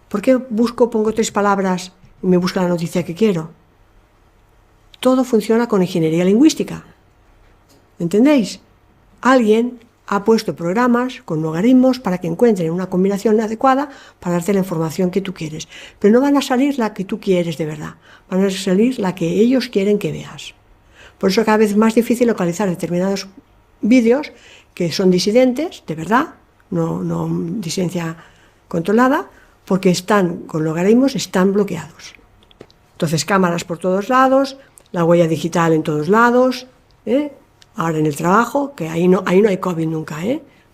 ¿Por qué pongo 3 palabras y me busca la noticia que quiero? Todo funciona con ingeniería lingüística. ¿Entendéis? Alguien ha puesto programas con logaritmos para que encuentren una combinación adecuada para darte la información que tú quieres. Pero no van a salir la que tú quieres de verdad. Van a salir la que ellos quieren que veas. Por eso cada vez es más difícil localizar determinados vídeos que son disidentes, de verdad, no disidencia controlada, porque están con logaritmos, están bloqueados. Entonces, cámaras por todos lados, la huella digital en todos lados, ahora en el trabajo, que ahí no hay COVID nunca,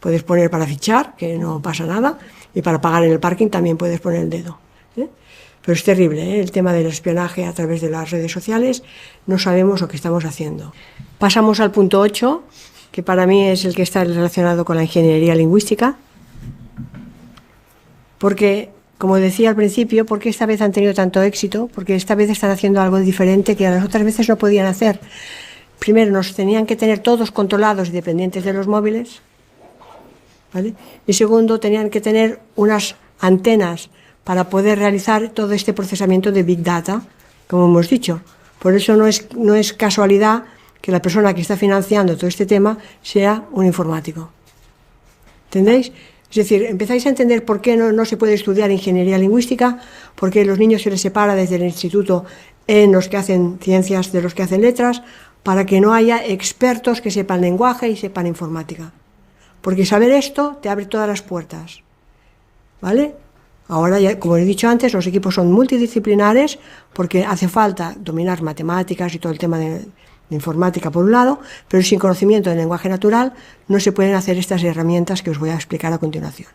puedes poner para fichar, que no pasa nada, y para pagar en el parking también puedes poner el dedo. Pero es terrible, el tema del espionaje a través de las redes sociales, no sabemos lo que estamos haciendo. Pasamos al punto 8, que para mí es el que está relacionado con la ingeniería lingüística, porque, como decía al principio, ¿por qué esta vez han tenido tanto éxito? Porque esta vez están haciendo algo diferente que las otras veces no podían hacer. Primero, nos tenían que tener todos controlados y dependientes de los móviles, ¿vale? Y segundo, tenían que tener unas antenas para poder realizar todo este procesamiento de Big Data, como hemos dicho. Por eso no es casualidad que la persona que está financiando todo este tema sea un informático. ¿Entendéis? Es decir, empezáis a entender por qué no se puede estudiar ingeniería lingüística, por qué los niños se les separa desde el instituto en los que hacen ciencias de los que hacen letras, para que no haya expertos que sepan lenguaje y sepan informática. Porque saber esto te abre todas las puertas, ¿vale? Ahora, ya, como he dicho antes, los equipos son multidisciplinares porque hace falta dominar matemáticas y todo el tema de informática por un lado, pero sin conocimiento del lenguaje natural no se pueden hacer estas herramientas que os voy a explicar a continuación.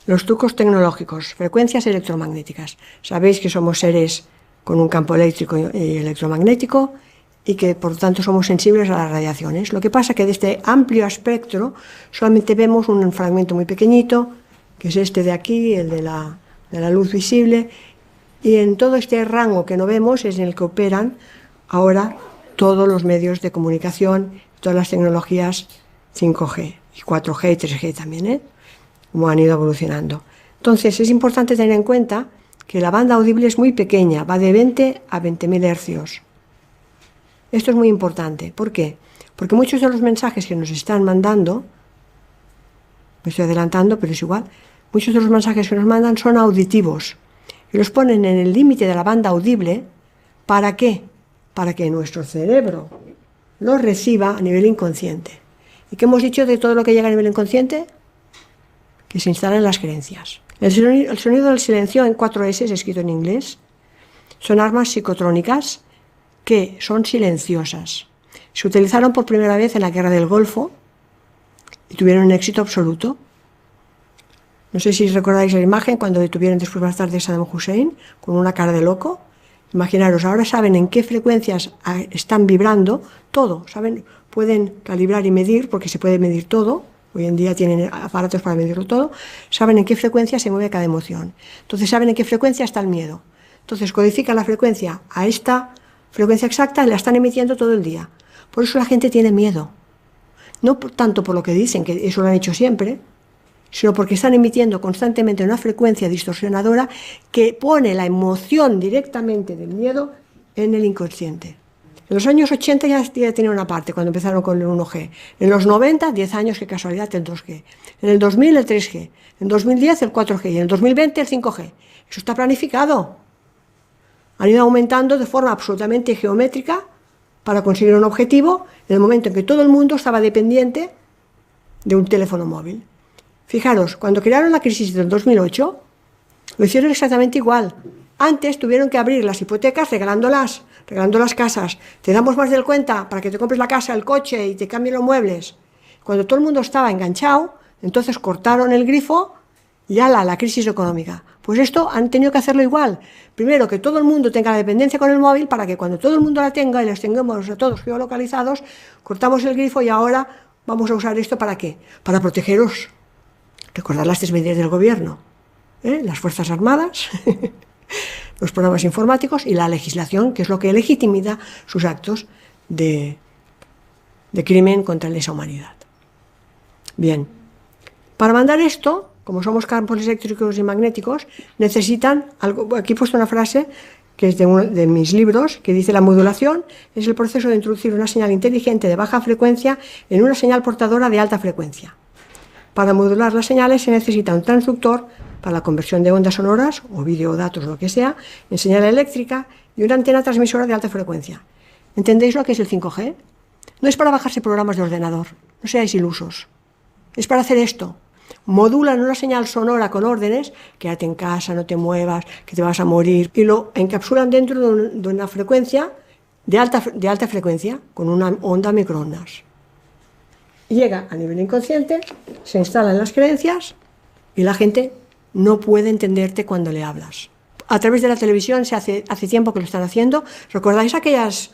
Los trucos tecnológicos, frecuencias electromagnéticas. Sabéis que somos seres con un campo eléctrico y electromagnético y que por lo tanto somos sensibles a las radiaciones. Lo que pasa es que de este amplio espectro solamente vemos un fragmento muy pequeñito, que es este de aquí, el de la luz visible, y en todo este rango que no vemos es en el que operan ahora todos los medios de comunicación, todas las tecnologías 5G y 4G y 3G también, como han ido evolucionando. Entonces es importante tener en cuenta que la banda audible es muy pequeña, va de 20 a 20.000 hercios. Esto es muy importante. ¿Por qué? Porque muchos de los mensajes que nos están mandando, me estoy adelantando, pero es igual, muchos de los mensajes que nos mandan son auditivos y los ponen en el límite de la banda audible. ¿Para qué? Para que nuestro cerebro los reciba a nivel inconsciente. ¿Y qué hemos dicho de todo lo que llega a nivel inconsciente? Que se instalan las creencias. El sonido del silencio en 4 S, escrito en inglés, son armas psicotrónicas que son silenciosas. Se utilizaron por primera vez en la Guerra del Golfo y tuvieron un éxito absoluto. No sé si recordáis la imagen cuando detuvieron después más tarde a Saddam Hussein con una cara de loco. Imaginaros, ahora saben en qué frecuencias están vibrando todo, saben, pueden calibrar y medir, porque se puede medir todo, hoy en día tienen aparatos para medirlo todo, saben en qué frecuencia se mueve cada emoción. Entonces saben en qué frecuencia está el miedo. Entonces codifican la frecuencia a esta frecuencia exacta y la están emitiendo todo el día. Por eso la gente tiene miedo. No tanto por lo que dicen, que eso lo han hecho siempre, sino porque están emitiendo constantemente una frecuencia distorsionadora que pone la emoción directamente del miedo en el inconsciente. En los años 80 ya tenía una parte, cuando empezaron con el 1G. En los 90, 10 años, qué casualidad, el 2G. En el 2000, el 3G. En 2010, el 4G. Y en el 2020, el 5G. Eso está planificado. Han ido aumentando de forma absolutamente geométrica para conseguir un objetivo en el momento en que todo el mundo estaba dependiente de un teléfono móvil. Fijaros, cuando crearon la crisis del 2008, lo hicieron exactamente igual. Antes tuvieron que abrir las hipotecas regalando las casas. Te damos más del cuenta para que te compres la casa, el coche y te cambien los muebles. Cuando todo el mundo estaba enganchado, entonces cortaron el grifo y ala, la crisis económica. Pues esto han tenido que hacerlo igual. Primero, que todo el mundo tenga la dependencia con el móvil para que cuando todo el mundo la tenga y los tengamos a todos geolocalizados, cortamos el grifo y ahora vamos a usar esto ¿para qué? Para protegeros. Recordad las 3 medidas del gobierno, las Fuerzas Armadas, los programas informáticos y la legislación, que es lo que legitima sus actos de crimen contra la lesa humanidad. Bien, para mandar esto, como somos campos eléctricos y magnéticos, necesitan algo. Aquí he puesto una frase que es de uno de mis libros, que dice: la modulación es el proceso de introducir una señal inteligente de baja frecuencia en una señal portadora de alta frecuencia. Para modular las señales se necesita un transductor para la conversión de ondas sonoras o vídeo o datos, lo que sea, en señal eléctrica y una antena transmisora de alta frecuencia. ¿Entendéis lo que es el 5G? No es para bajarse programas de ordenador, no seáis ilusos. Es para hacer esto. Modulan una señal sonora con órdenes: quédate en casa, no te muevas, que te vas a morir, y lo encapsulan dentro de una frecuencia de alta frecuencia, con una onda microondas. Llega a nivel inconsciente, se instala en las creencias y la gente no puede entenderte cuando le hablas. A través de la televisión hace tiempo que lo están haciendo. ¿Recordáis aquellas?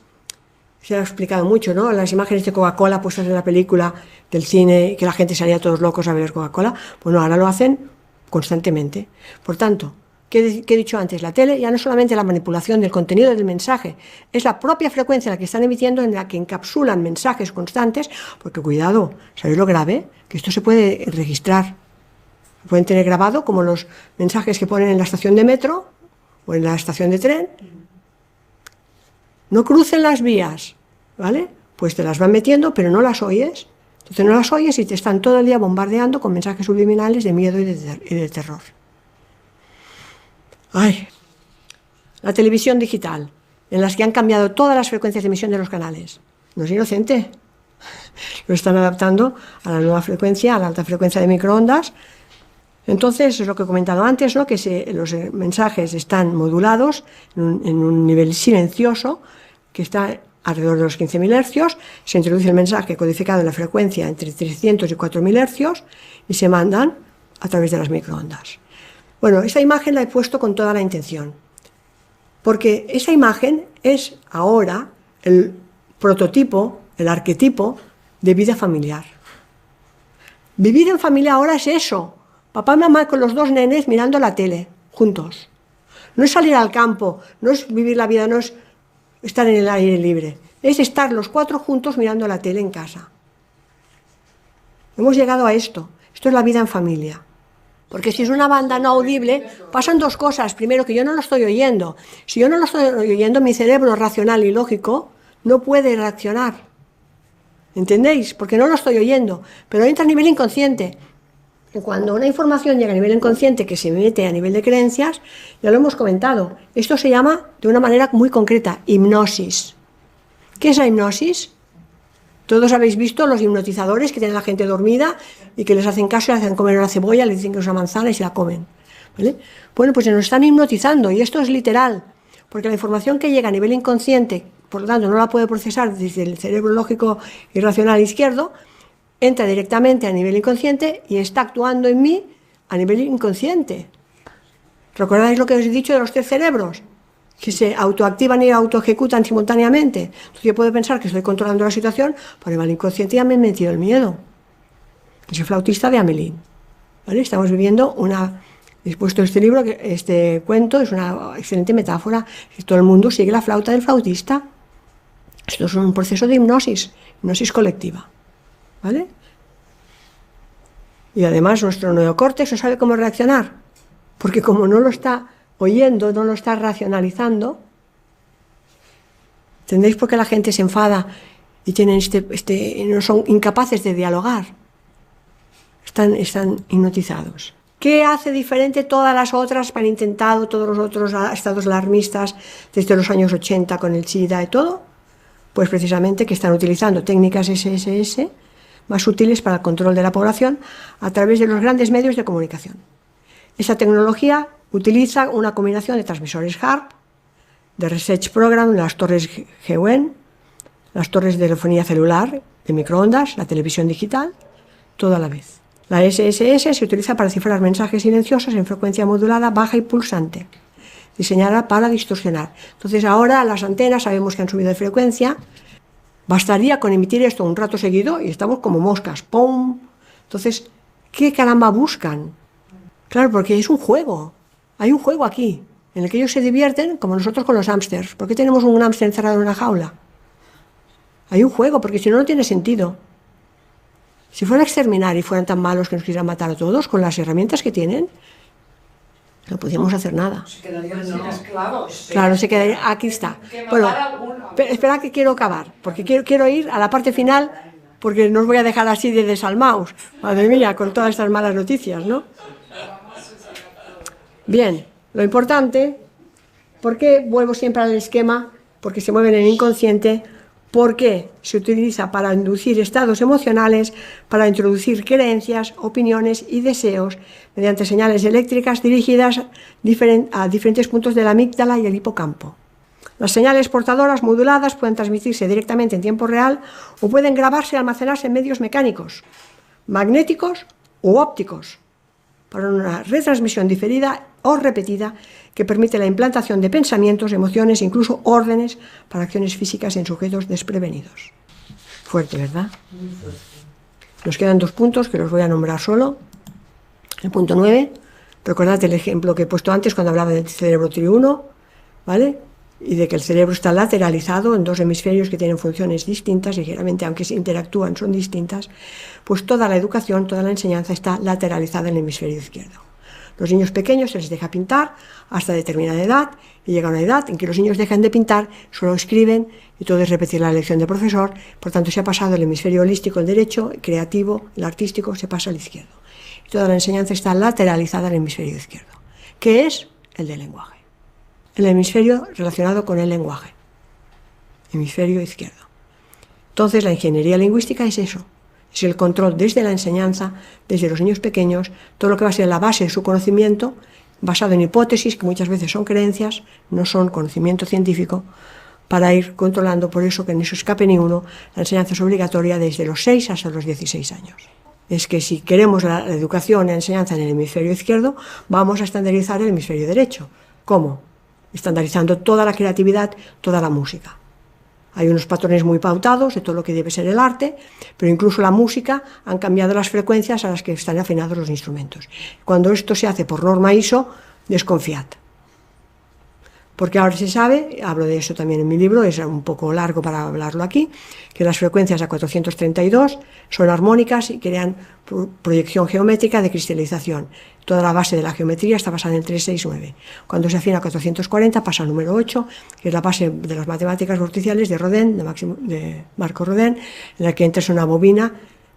Se ha explicado mucho, ¿no? Las imágenes de Coca-Cola puestas en la película del cine, que la gente salía todos locos a beber Coca-Cola. Bueno, ahora lo hacen constantemente. Por tanto, ¿qué he dicho antes? La tele ya no es solamente la manipulación del contenido del mensaje, es la propia frecuencia la que están emitiendo, en la que encapsulan mensajes constantes, porque cuidado, ¿sabéis lo grave? Que esto se puede registrar. Pueden tener grabado como los mensajes que ponen en la estación de metro o en la estación de tren. No crucen las vías, ¿vale? Pues te las van metiendo, pero no las oyes. Entonces no las oyes y te están todo el día bombardeando con mensajes subliminales de miedo y de terror. Ay, la televisión digital, en las que han cambiado todas las frecuencias de emisión de los canales. No es inocente. Lo están adaptando a la nueva frecuencia, a la alta frecuencia de microondas. Entonces, es lo que he comentado antes, ¿no? Que los mensajes están modulados en un nivel silencioso, que está alrededor de los 15.000 hercios, se introduce el mensaje codificado en la frecuencia entre 300 y 4.000 hercios y se mandan a través de las microondas. Bueno, esta imagen la he puesto con toda la intención, porque esa imagen es ahora el prototipo, el arquetipo de vida familiar. Vivir en familia ahora es eso: papá y mamá con los 2 nenes mirando la tele, juntos. No es salir al campo, no es vivir la vida, no es estar en el aire libre. Es estar los 4 juntos mirando la tele en casa. Hemos llegado a esto. Esto es la vida en familia. Porque si es una banda no audible, pasan 2 cosas. Primero, que yo no lo estoy oyendo. Si yo no lo estoy oyendo, mi cerebro racional y lógico no puede reaccionar. ¿Entendéis? Porque no lo estoy oyendo. Pero entra a nivel inconsciente. Y cuando una información llega a nivel inconsciente, que se mete a nivel de creencias, ya lo hemos comentado, esto se llama de una manera muy concreta hipnosis. ¿Qué es la hipnosis? Todos habéis visto los hipnotizadores que tienen a la gente dormida y que les hacen caso y les hacen comer una cebolla, les dicen que es una manzana y se la comen, ¿vale? Bueno, pues se nos están hipnotizando, y esto es literal, porque la información que llega a nivel inconsciente, por lo tanto no la puede procesar desde el cerebro lógico y racional izquierdo, entra directamente a nivel inconsciente y está actuando en mí a nivel inconsciente. ¿Recordáis lo que os he dicho de los 3 cerebros? Que se autoactivan y autoejecutan simultáneamente. Entonces yo puedo pensar que estoy controlando la situación, pero en el inconsciente ya me he metido el miedo. Soy flautista de Hamelin, ¿vale? Estamos viviendo he puesto este libro, este cuento es una excelente metáfora. Todo el mundo sigue la flauta del flautista. Esto es un proceso de hipnosis colectiva, ¿vale? Y además nuestro neocórtex no sabe cómo reaccionar, porque como no lo está oyendo, no lo está racionalizando. ¿Entendéis por qué la gente se enfada y tienen no son incapaces de dialogar? Están hipnotizados. ¿Qué hace diferente todas las otras que han intentado, todos los otros estados alarmistas desde los años 80 con el SIDA y todo? Pues precisamente que están utilizando técnicas SSS más útiles para el control de la población a través de los grandes medios de comunicación. Esta tecnología utiliza una combinación de transmisores HARP, de Research Program, las torres GWN, las torres de telefonía celular, de microondas, la televisión digital, todo a la vez. La SSS se utiliza para cifrar mensajes silenciosos en frecuencia modulada, baja y pulsante, diseñada para distorsionar. Entonces ahora las antenas sabemos que han subido de frecuencia Bastaría con emitir esto un rato seguido y estamos como moscas. ¡Pum! Entonces, ¿qué caramba buscan? Claro, porque es un juego. Hay un juego aquí, en el que ellos se divierten como nosotros con los hámsters. ¿Por qué tenemos un hámster encerrado en una jaula? Hay un juego, porque si no, no tiene sentido. Si fueran a exterminar y fueran tan malos que nos quisieran matar a todos, con las herramientas que tienen, no podíamos hacer nada. Se quedarían sin esclavos. Claro, se quedaría. Aquí está. Bueno, espera que quiero acabar, porque quiero ir a la parte final, porque no os voy a dejar así de desalmaos. Madre mía, con todas estas malas noticias, ¿no? Bien, lo importante, ¿por qué vuelvo siempre al esquema? Porque se mueven en el inconsciente. ¿Por qué se utiliza para inducir estados emocionales, para introducir creencias, opiniones y deseos mediante señales eléctricas dirigidas a diferentes puntos de la amígdala y el hipocampo? Las señales portadoras moduladas pueden transmitirse directamente en tiempo real o pueden grabarse y almacenarse en medios mecánicos, magnéticos u ópticos, para una retransmisión diferida o repetida que permite la implantación de pensamientos, emociones e incluso órdenes para acciones físicas en sujetos desprevenidos. Fuerte, ¿verdad? Nos quedan 2 puntos que los voy a nombrar solo. El punto 9, recordad el ejemplo que he puesto antes cuando hablaba del cerebro triuno, ¿vale? Y de que el cerebro está lateralizado en 2 hemisferios que tienen funciones distintas, ligeramente, aunque se interactúan, son distintas. Pues toda la educación, toda la enseñanza está lateralizada en el hemisferio izquierdo. Los niños pequeños se les deja pintar hasta determinada edad, y llega una edad en que los niños dejan de pintar, solo escriben y todo es repetir la lección del profesor. Por tanto, se ha pasado el hemisferio holístico, el derecho, el creativo, el artístico, se pasa al izquierdo. Y toda la enseñanza está lateralizada en el hemisferio izquierdo, que es el del lenguaje. El hemisferio relacionado con el lenguaje, hemisferio izquierdo. Entonces, la ingeniería lingüística es eso. Es el control desde la enseñanza, desde los niños pequeños, todo lo que va a ser la base de su conocimiento, basado en hipótesis, que muchas veces son creencias, no son conocimiento científico, para ir controlando. Por eso que no se escape ni uno, la enseñanza es obligatoria desde los 6 hasta los 16 años. Es que si queremos la educación y la enseñanza en el hemisferio izquierdo, vamos a estandarizar el hemisferio derecho. ¿Cómo? Estandarizando toda la creatividad, toda la música. Hay unos patrones muy pautados de todo lo que debe ser el arte, pero incluso la música han cambiado las frecuencias a las que están afinados los instrumentos. Cuando esto se hace por norma ISO, desconfiad. Porque ahora se sabe, hablo de eso también en mi libro, es un poco largo para hablarlo aquí, que las frecuencias a 432 son armónicas y crean proyección geométrica de cristalización. Toda la base de la geometría está basada en 3, 6, 9. Cuando se afina a 440 pasa al número 8, que es la base de las matemáticas vorticiales de Rodin, de Marco Rodin, en la que entras una bobina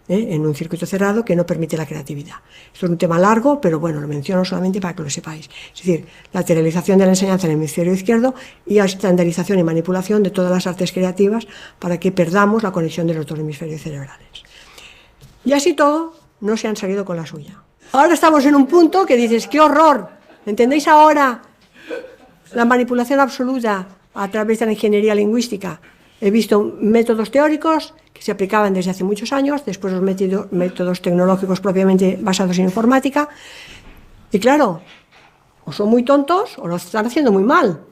en un circuito cerrado que no permite la creatividad. Esto es un tema largo, pero bueno, lo menciono solamente para que lo sepáis. Es decir, lateralización de la enseñanza en el hemisferio izquierdo y estandarización y manipulación de todas las artes creativas para que perdamos la conexión de los 2 hemisferios cerebrales. Y así todo, no se han salido con la suya. Ahora estamos en un punto que dices, ¡qué horror! ¿Entendéis ahora la manipulación absoluta a través de la ingeniería lingüística? He visto métodos teóricos que se aplicaban desde hace muchos años, después los métodos tecnológicos propiamente basados en informática, y claro, o son muy tontos o lo están haciendo muy mal,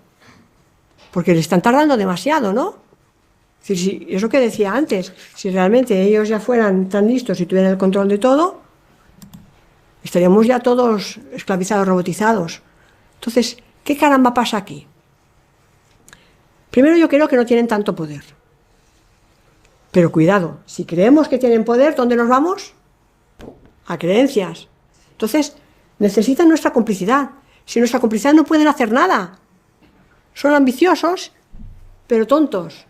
porque le están tardando demasiado, ¿no? Es decir, si, eso que decía antes, si realmente ellos ya fueran tan listos y tuvieran el control de todo, estaríamos ya todos esclavizados, robotizados. Entonces, ¿qué caramba pasa aquí? Primero, yo creo que no tienen tanto poder. Pero cuidado, si creemos que tienen poder, ¿dónde nos vamos? A creencias. Entonces, necesitan nuestra complicidad. Sin nuestra complicidad no pueden hacer nada. Son ambiciosos, pero tontos.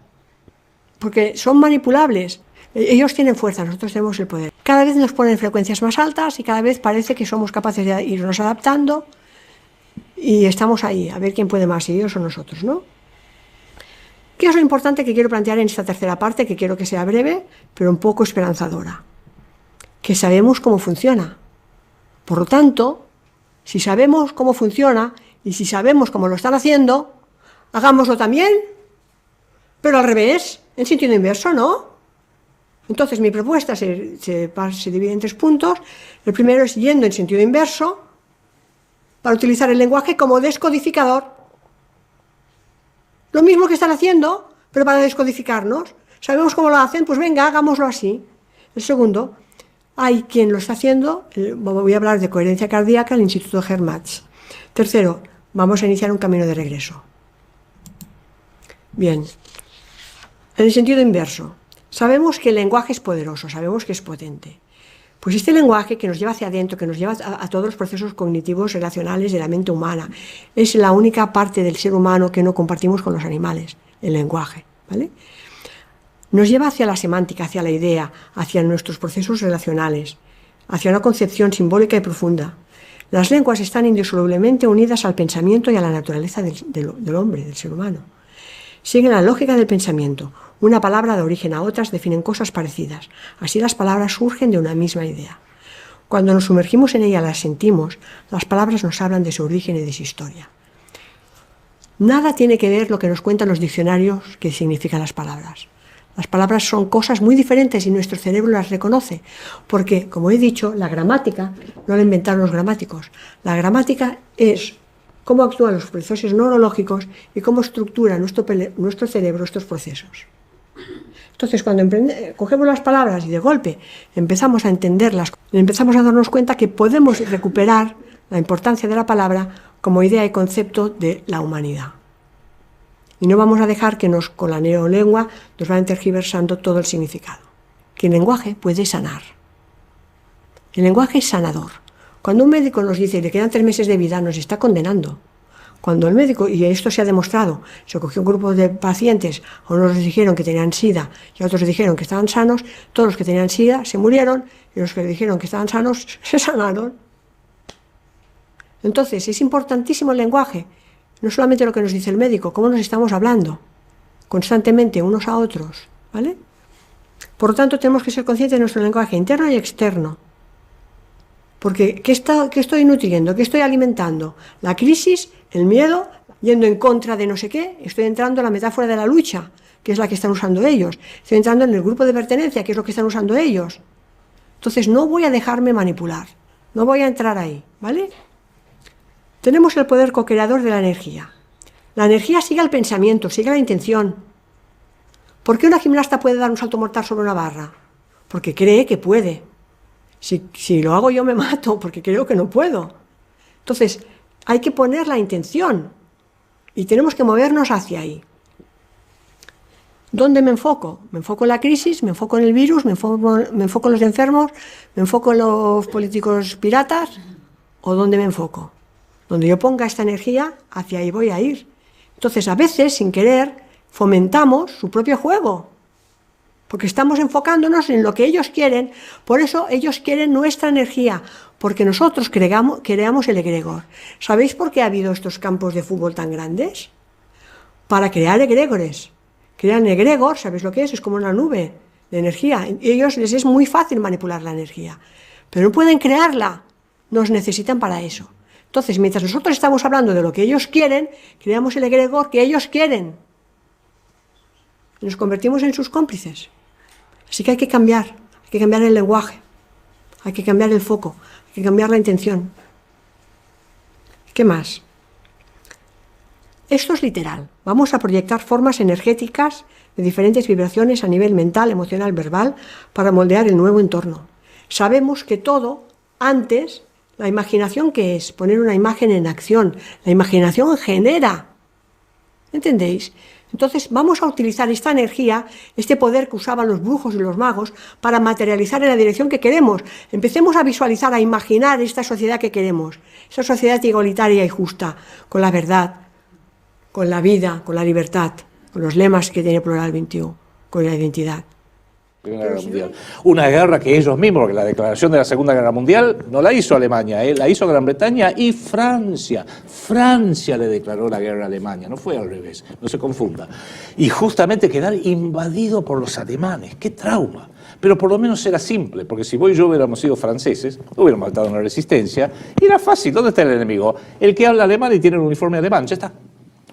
Porque son manipulables. Ellos tienen fuerza, nosotros tenemos el poder. Cada vez nos ponen frecuencias más altas y cada vez parece que somos capaces de irnos adaptando y estamos ahí, a ver quién puede más, si ellos o nosotros, ¿no? ¿Qué es lo importante que quiero plantear en esta tercera parte, que quiero que sea breve, pero un poco esperanzadora? Que sabemos cómo funciona. Por lo tanto, si sabemos cómo funciona y si sabemos cómo lo están haciendo, hagámoslo también, pero al revés, en sentido inverso, ¿no? Entonces mi propuesta se divide en 3 puntos. El primero es yendo en sentido inverso, para utilizar el lenguaje como descodificador. Lo mismo que están haciendo, pero para descodificarnos. ¿Sabemos cómo lo hacen? Pues venga, hagámoslo así. El segundo, hay quien lo está haciendo, voy a hablar de coherencia cardíaca, el Instituto Hermatz. Tercero, vamos a iniciar un camino de regreso. Bien, en el sentido inverso, sabemos que el lenguaje es poderoso, sabemos que es potente. Pues este lenguaje que nos lleva hacia adentro, que nos lleva a todos los procesos cognitivos relacionales de la mente humana, es la única parte del ser humano que no compartimos con los animales, el lenguaje, ¿vale? Nos lleva hacia la semántica, hacia la idea, hacia nuestros procesos relacionales, hacia una concepción simbólica y profunda. Las lenguas están indisolublemente unidas al pensamiento y a la naturaleza del hombre, del ser humano. Siguen la lógica del pensamiento. Una palabra da origen a otras, definen cosas parecidas. Así las palabras surgen de una misma idea. Cuando nos sumergimos en ella, las sentimos, las palabras nos hablan de su origen y de su historia. Nada tiene que ver lo que nos cuentan los diccionarios que significan las palabras. Las palabras son cosas muy diferentes y nuestro cerebro las reconoce, porque, como he dicho, la gramática no la inventaron los gramáticos. La gramática es cómo actúan los procesos neurológicos y cómo estructura nuestro cerebro estos procesos. Entonces, cuando cogemos las palabras y de golpe empezamos a entenderlas, empezamos a darnos cuenta que podemos recuperar la importancia de la palabra como idea y concepto de la humanidad. Y no vamos a dejar que con la neolengua nos vayan tergiversando todo el significado. Que el lenguaje puede sanar. El lenguaje es sanador. Cuando un médico nos dice que le quedan 3 meses de vida, nos está condenando. Cuando el médico, y esto se ha demostrado, se cogió un grupo de pacientes, a unos les dijeron que tenían SIDA y a otros les dijeron que estaban sanos, todos los que tenían SIDA se murieron y los que le dijeron que estaban sanos se sanaron. Entonces, es importantísimo el lenguaje, no solamente lo que nos dice el médico, cómo nos estamos hablando constantemente unos a otros, ¿vale? Por lo tanto, tenemos que ser conscientes de nuestro lenguaje interno y externo. Porque, ¿qué estoy nutriendo? ¿Qué estoy alimentando? La crisis, el miedo, yendo en contra de no sé qué. Estoy entrando en la metáfora de la lucha, que es la que están usando ellos. Estoy entrando en el grupo de pertenencia, que es lo que están usando ellos. Entonces, no voy a dejarme manipular. No voy a entrar ahí, ¿vale? Tenemos el poder co-creador de la energía. La energía sigue al pensamiento, sigue la intención. ¿Por qué una gimnasta puede dar un salto mortal sobre una barra? Porque cree que puede. Si lo hago yo me mato, porque creo que no puedo. Entonces, hay que poner la intención y tenemos que movernos hacia ahí. ¿Dónde me enfoco? Me enfoco en la crisis, me enfoco en el virus, me enfoco en los enfermos, me enfoco en los políticos piratas, ¿o dónde me enfoco? Donde yo ponga esta energía, hacia ahí voy a ir. Entonces, a veces, sin querer, fomentamos su propio juego. Porque estamos enfocándonos en lo que ellos quieren, por eso ellos quieren nuestra energía, porque nosotros creamos el egregor. ¿Sabéis por qué ha habido estos campos de fútbol tan grandes? Para crear egregores. Crean egregor, ¿sabéis lo que es? Es como una nube de energía. A ellos les es muy fácil manipular la energía, pero no pueden crearla, nos necesitan para eso. Entonces, mientras nosotros estamos hablando de lo que ellos quieren, creamos el egregor que ellos quieren. Nos convertimos en sus cómplices. Así que hay que cambiar el lenguaje, hay que cambiar el foco, hay que cambiar la intención. ¿Qué más? Esto es literal. Vamos a proyectar formas energéticas de diferentes vibraciones a nivel mental, emocional, verbal, para moldear el nuevo entorno. Sabemos que todo, antes, la imaginación, ¿qué es? Poner una imagen en acción. La imaginación genera. ¿Entendéis? Entonces vamos a utilizar esta energía, este poder que usaban los brujos y los magos para materializar en la dirección que queremos. Empecemos a visualizar, a imaginar esta sociedad que queremos, esa sociedad igualitaria y justa, con la verdad, con la vida, con la libertad, con los lemas que tiene Plural 21, con la identidad. Primera Guerra Mundial. Una guerra que ellos mismos, porque la declaración de la Segunda Guerra Mundial no la hizo Alemania, la hizo Gran Bretaña y Francia. Francia le declaró la guerra a Alemania, no fue al revés, no se confunda. Y justamente quedar invadido por los alemanes, qué trauma. Pero por lo menos era simple, porque si vos y yo hubiéramos sido franceses, hubiéramos estado en la resistencia, y era fácil. ¿Dónde está el enemigo? El que habla alemán y tiene un uniforme alemán, ya está.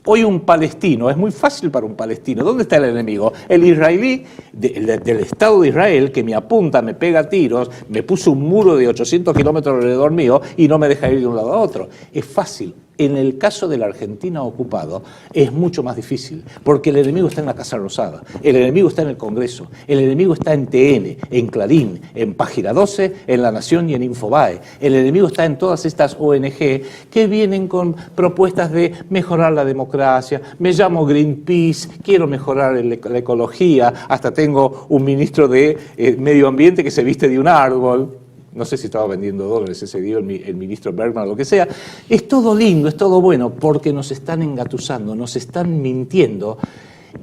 Hoy un palestino, es muy fácil para un palestino. ¿Dónde está el enemigo? El israelí del Estado de Israel que me apunta, me pega tiros, me puso un muro de 800 kilómetros alrededor mío y no me deja ir de un lado a otro. Es fácil. En el caso de la Argentina ocupada es mucho más difícil, porque el enemigo está en la Casa Rosada, el enemigo está en el Congreso, el enemigo está en TN, en Clarín, en Página 12, en La Nación y en Infobae. El enemigo está en todas estas ONG que vienen con propuestas de mejorar la democracia. Me llamo Greenpeace, quiero mejorar la ecología, hasta tengo un ministro de Medio Ambiente que se viste de un árbol. No sé si estaba vendiendo dólares ese día el ministro Bergman o lo que sea. Es todo lindo, es todo bueno, porque nos están engatusando, nos están mintiendo,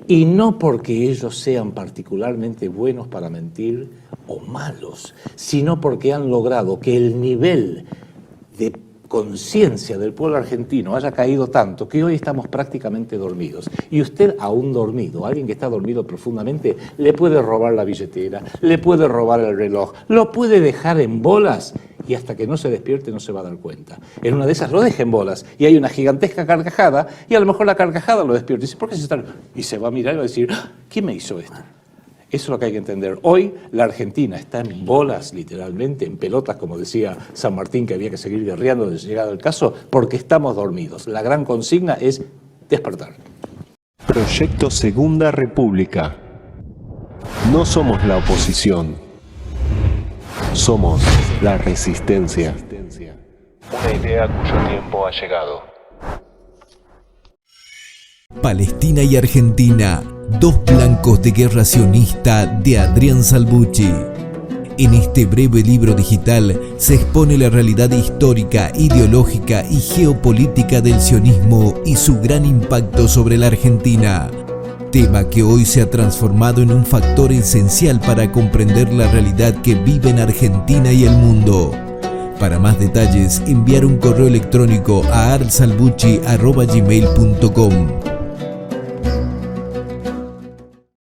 y no porque ellos sean particularmente buenos para mentir o malos, sino porque han logrado que el nivel de conciencia del pueblo argentino haya caído tanto que hoy estamos prácticamente dormidos. Y usted, aún dormido, alguien que está dormido profundamente, le puede robar la billetera, le puede robar el reloj, lo puede dejar en bolas, y hasta que no se despierte no se va a dar cuenta. En una de esas lo deja en bolas y hay una gigantesca carcajada, y a lo mejor la carcajada lo despierta y dice, ¿por qué se está? Y se va a mirar y va a decir, ¿quién me hizo esto? Eso es lo que hay que entender. Hoy la Argentina está en bolas, literalmente, en pelotas, como decía San Martín, que había que seguir guerreando de llegado el caso, porque estamos dormidos. La gran consigna es despertar. Proyecto Segunda República. No somos la oposición. Somos la resistencia. Una idea cuyo tiempo ha llegado. Palestina y Argentina, dos blancos de guerra sionista, de Adrián Salvucci. En este breve libro digital se expone la realidad histórica, ideológica y geopolítica del sionismo y su gran impacto sobre la Argentina. Tema que hoy se ha transformado en un factor esencial para comprender la realidad que vive en Argentina y el mundo. Para más detalles, enviar un correo electrónico a arsalbucci@gmail.com.